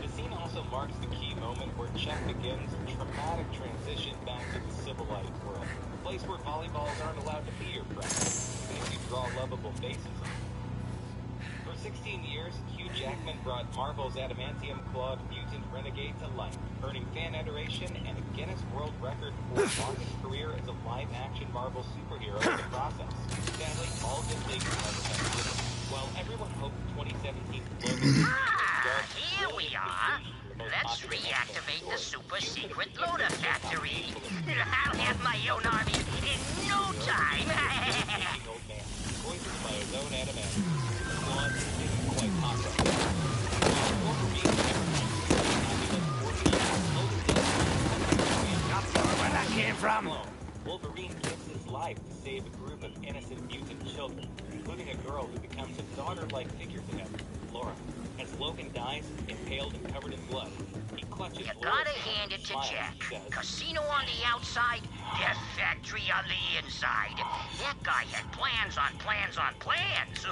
The scene also marks the key moment where Chuck begins a traumatic transition back to the civilized world, a place where volleyballs aren't allowed to be your friend, even if you draw lovable faces on them. For 16 years, Hugh Jackman brought Marvel's adamantium-clawed mutant renegade to life, earning fan adoration and a Guinness World Record for longest career as a live-action Marvel superhero in the process. Sadly, all good things never come true. While everyone hoped 2017 Logan... Here we are. Let's reactivate the super-secret loader factory. I'll have my own army in no time. Old man, poisoned by his own adamantium. Blood isn't quite hot right now. Where that came from? Wolverine gives his life to save a group of innocent mutant children, including a girl who becomes a daughter-like figure to him, Laura. As Logan dies, impaled and covered in blood, he clutches You Laura's gotta hand hand it to and Jack. says, Casino on the outside, death factory on the inside. That guy had plans on plans on plans.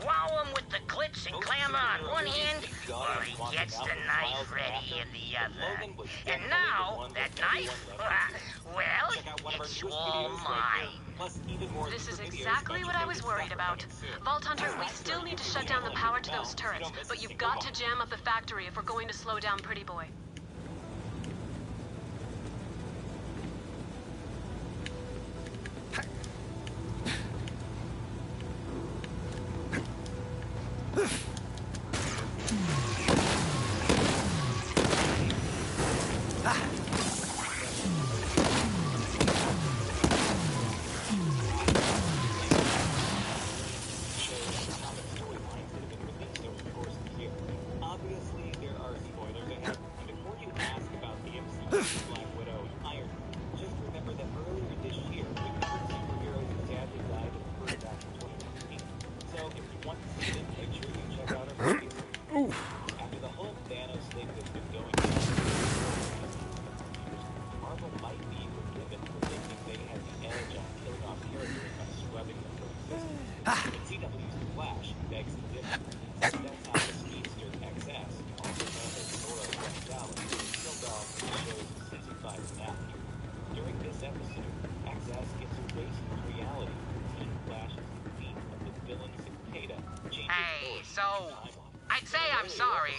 Wow him with the glitz and glamour on one hand, while he gets the knife ready in the other. And now, that knife, well, it's all mine. This is exactly what I was worried about. Vault Hunter, we still need to shut down the power to those turrets, but you've got to jam up the factory if we're going to slow down Pretty Boy. Obviously, there are spoilers ahead. And before you ask about the MCU, Black Widow, and Iron Man, just remember that earlier this year, we covered superheroes who sadly died in the first half of 2019. So if you want to see them, make sure you check out our movies. After the whole Thanos thing that's been going on, Marvel might be forgiven for thinking they had the edge on killing off characters by scrubbing them from existence. But CW's The Flash begs to differ. That's how the Speedster XS, also known as Nora Westfalen, was killed off in the show's season 5 finale. During this episode, XS gets erased from reality when Team Flash's defeat of the villain Cicada changes Hey, course so I'd say I'm sorry,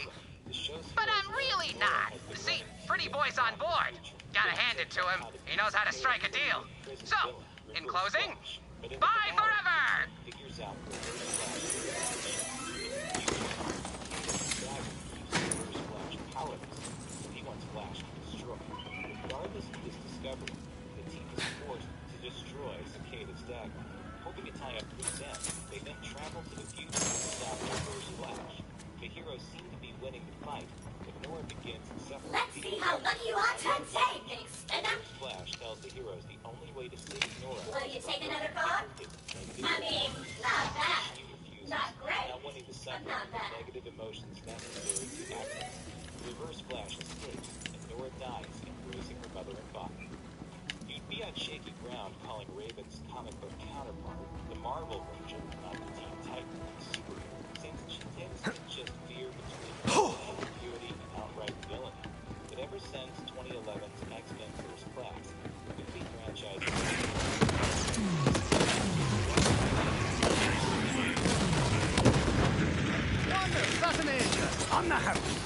but I'm really not. See, Pretty Boy's on board. Gotta hand it to him. He knows how to strike a deal. So, In closing, bye forever! Figures out he wants Flash to destroy. Regardless of this discovery, the team is forced to destroy Cicada's dagger. Hoping to tie up loose ends, they then travel to the future to stop Reverse Flash. The heroes seem to be winning the fight, but Nora begins suffering. Let's see how lucky you are to save me, Spinner. Flash tells the heroes the only way to save Nora. Will you take another card? I mean, not bad. Not great, not wanting to suffer not bad. the negative emotions necessary to act. Reverse Flash escapes, and Nora dies, embracing her mother and father. You'd be on shaky ground calling Raven's comic book counterpart the Marvel version of the Teen Titan superhero, since she tends to just veer between ambiguity and outright villainy. But ever since 2011's X-Men First Class, the movie franchise Assassination on the house!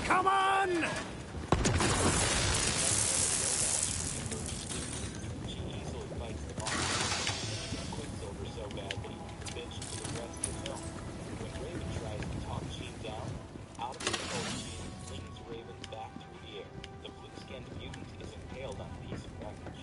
Come on! she easily fights them off. Quicksilver so bad that he bitched for the rest of the film. When Raven tries to talk Jean down, out of control Jean flings Raven back through the air. The blue-skinned mutant is impaled on a piece of wreckage.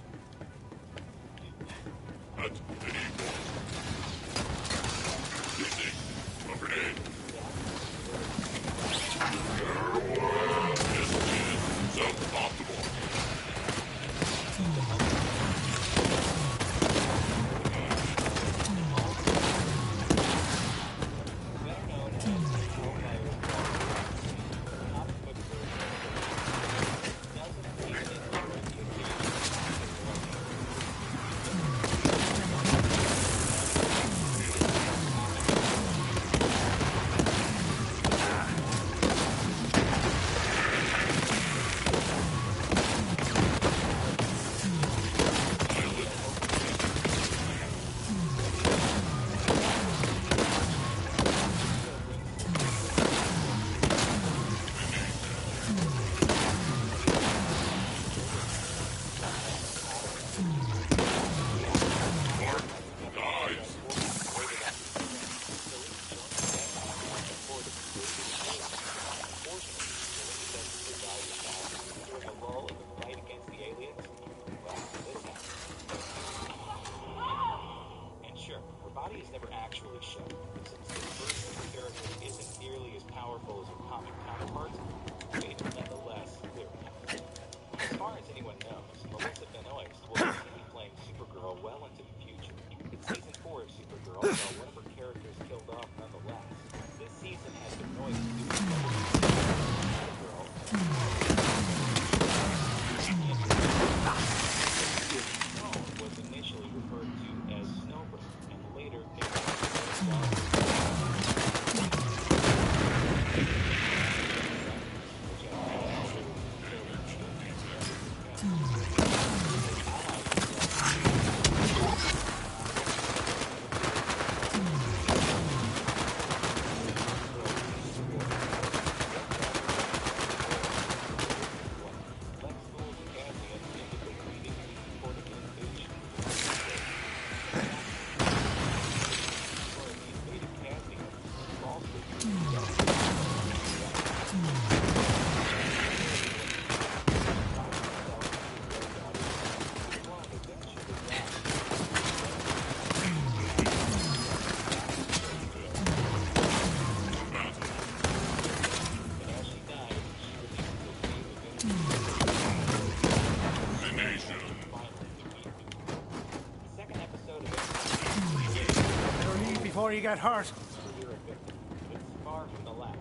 Before you get hurt. It's far from the last.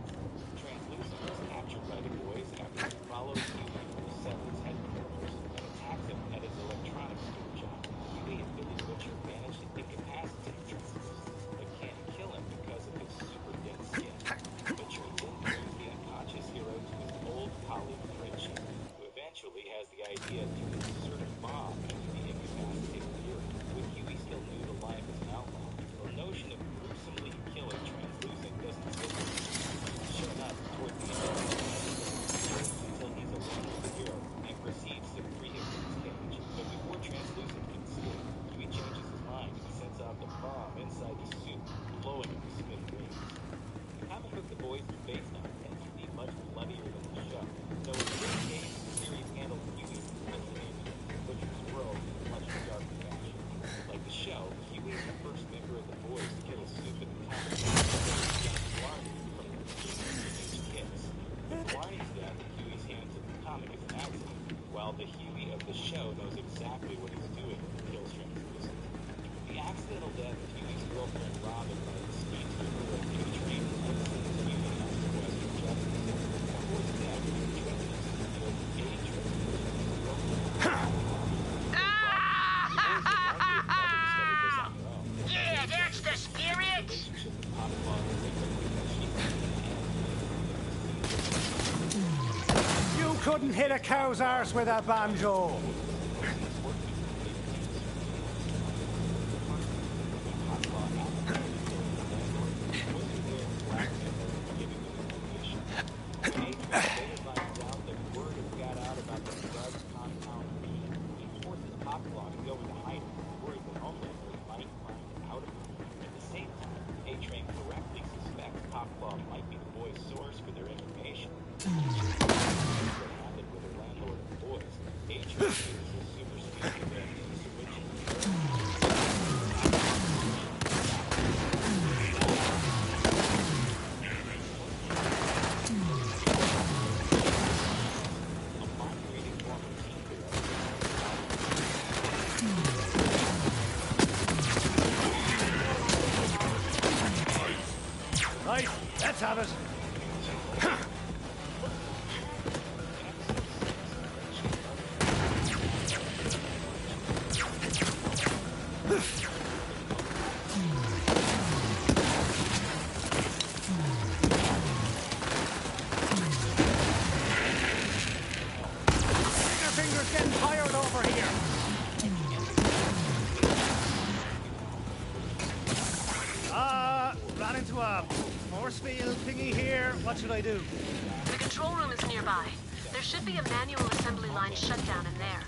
Translucent is captured by the boys after he follows Huey to the Settle's headquarters and attacks him at his electronics store job. Huey and Billy Butcher manage to incapacitate Translucent, but can't kill him because of his super dense skin. Butcher then brings the unconscious hero to his old colleague Frenchie, who eventually has the idea to insert a bomb into the incapacitated hero. With Huey still new to life as an outlaw, You couldn't hit a cow's arse with a banjo. Right, let's have it. Your fingers getting tired over here. Ran into a force field thingy here. What should I do? The control room is nearby. There should be a manual assembly line shut down in there.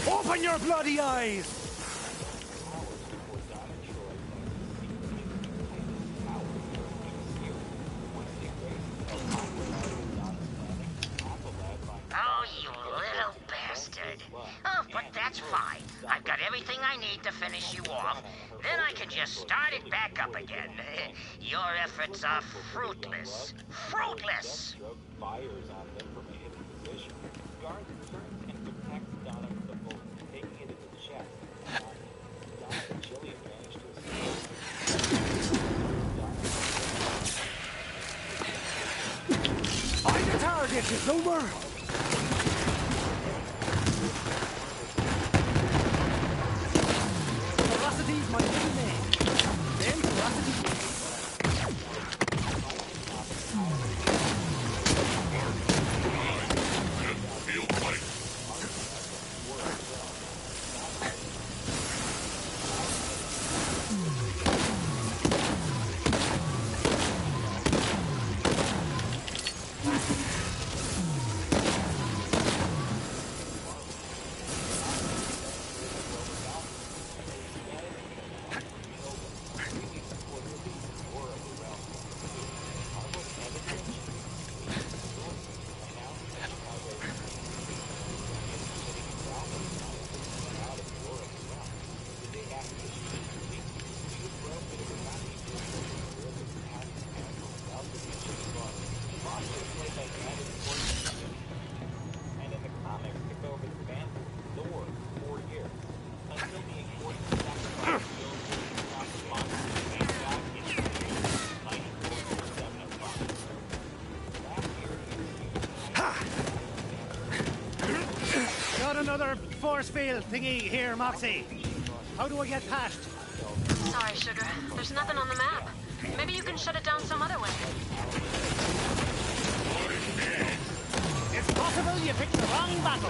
Open your bloody eyes! Oh, you little bastard. Oh, but that's fine. I've got everything I need to finish you off. Then I can just start it back up again. Your efforts are fruitless. Fruitless! Fires on them from a hidden position. Guards turns and protects Donna from the bullet, taking it into the chest. Donna and Jillian managed to escape. Find the target, you zoomer! Ferocity's my middle name. Then ferocity. Another force field thingy here, Moxie. How do I get past? Sorry, Sugar. There's nothing on the map. Maybe you can shut it down some other way. It's possible you picked the wrong battle.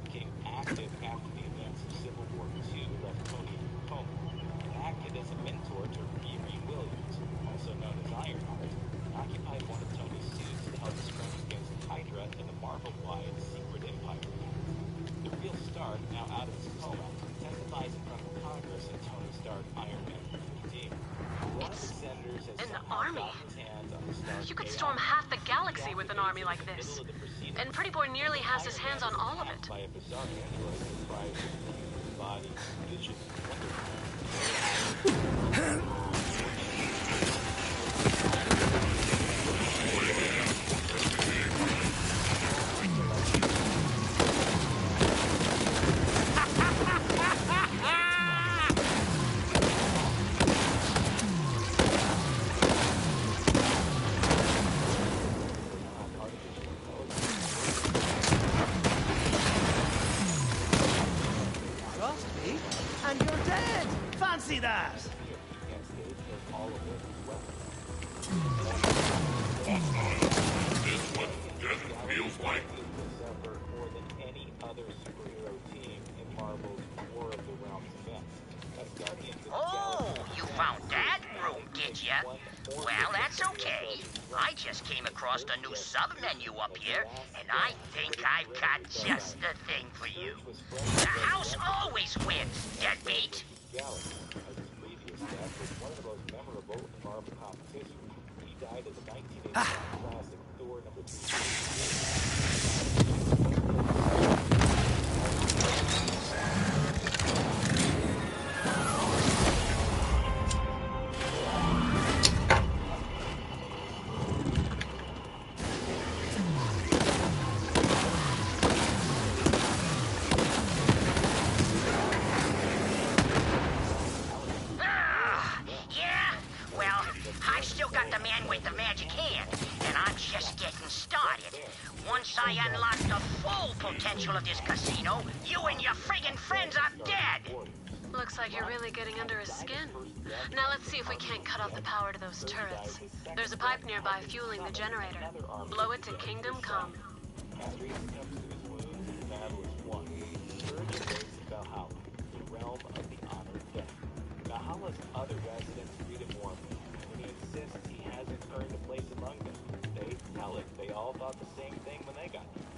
became active after the events of Civil War II left Tony in a coma, and acted as a mentor to Riri Williams, also known as Ironheart, and occupied one of Tony's suits to help strike against Hydra and the Marvel-wide Secret Empire. The real Stark, now out of his coma, testifies in front of Congress in Tony Stark Iron Man 15. One of the senators has somehow gotten his hands on the Stark You could AI. storm half the galaxy with an army like this. And Pretty Boy nearly has his hands on all of it. By a bizarre android comprised of human body, vision, Trust me, and you're dead! Fancy that! Is what death feels like. suffer more than any other superhero team in Marvel's War of the Realms events. As Guardians of the Oh, you found that room, did ya? Well, that's okay. I just came across a new sub-menu up here, and I think I've got just the thing for you. The house always wins, deadbeat. Galaxy, as his previous death, was one of the most memorable in Marvel Comics history. He died in the 1985 classic Thor Yeah? Well, I've still got the man with the magic hand, and I'm just getting started. Once I unlock the full potential of this casino, you and your friggin' friends are dead! Looks like you're really getting under his skin. Now let's see if we can't cut off the power to those turrets. There's a pipe nearby fueling the generator. Blow it to Kingdom Come. After he succumbs to his wounds and the battle is won, Surge invades Valhalla, the realm of the honored dead. Valhalla's other residents greet him warmly, and he insists he hasn't earned a place among them. They tell him they all thought the same thing when they got there.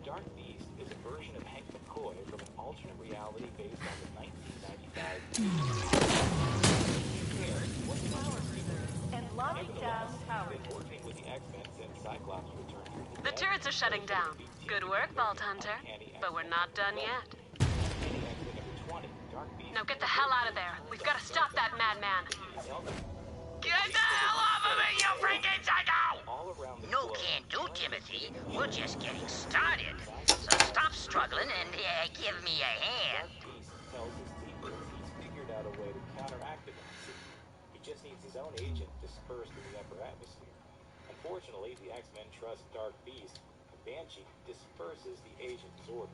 Dark Beast is a version of Hank McCoy from an alternate reality based on the 1995 And locking down power. working with the X-Men since Cyclops returned from the The turrets are shutting down. Good work, Vault Hunter. But we're not done yet. Now get the hell out of there. We've got to stop that madman. Get the hell off of me, you freaking psycho! No can do, Timothy. We're just getting started. So stop struggling and give me a hand. tells his people he's figured out a way to counteract the vaccine. He just needs his own agent dispersed in the upper atmosphere. Unfortunately, the X-Men trust Dark Beast, and Banshee disperses the agent's order.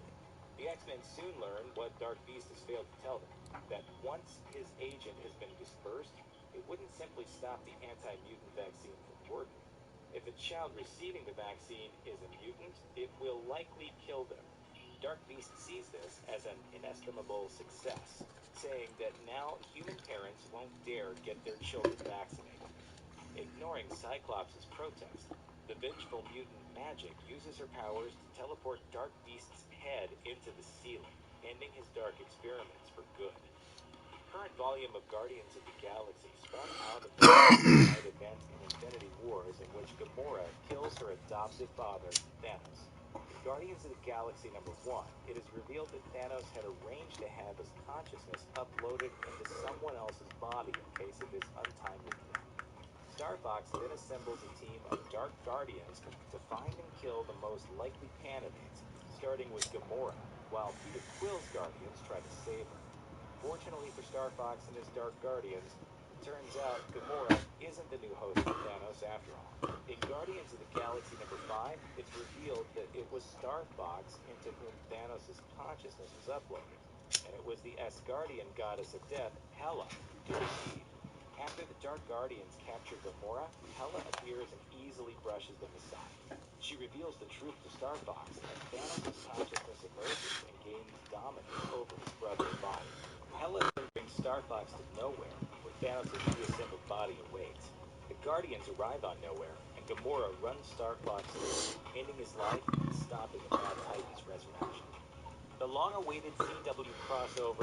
The X-Men soon learn what Dark Beast has failed to tell them, that once his agent has been dispersed, it wouldn't simply stop the anti-mutant vaccine from working. If a child receiving the vaccine is a mutant, it will likely kill them. Dark Beast sees this as an inestimable success, saying that now human parents won't dare get their children vaccinated. Ignoring Cyclops' protest, the vengeful mutant Magic uses her powers to teleport Dark Beast's head into the ceiling, ending his dark experiments for good. The current volume of Guardians of the Galaxy spun out of the side event in Infinity Wars in which Gamora kills her adoptive father, Thanos. In Guardians of the Galaxy #1, it is revealed that Thanos had arranged to have his consciousness uploaded into someone else's body in case of his untimely death. Star Fox then assembles a team of Dark Guardians to find and kill the most likely candidates, starting with Gamora, while Peter Quill's Guardians try to save her. Fortunately for Star Fox and his Dark Guardians, it turns out Gamora isn't the new host of Thanos after all. In Guardians of the Galaxy #5, it's revealed that it was Star Fox into whom Thanos' consciousness was uploaded, and it was the Asgardian goddess of death, Hela, who received. After the Dark Guardians capture Gamora, Hela appears and easily brushes them aside. She reveals the truth to Star Fox, and Thanos' consciousness emerges and gains dominance over his brother's body. Hela then brings Star Fox to Nowhere, where Thanos' reassembled body awaits. The Guardians arrive on Nowhere, and Gamora runs Star Fox through, ending his life and stopping the Mad Titan's resurrection. The long-awaited CW crossover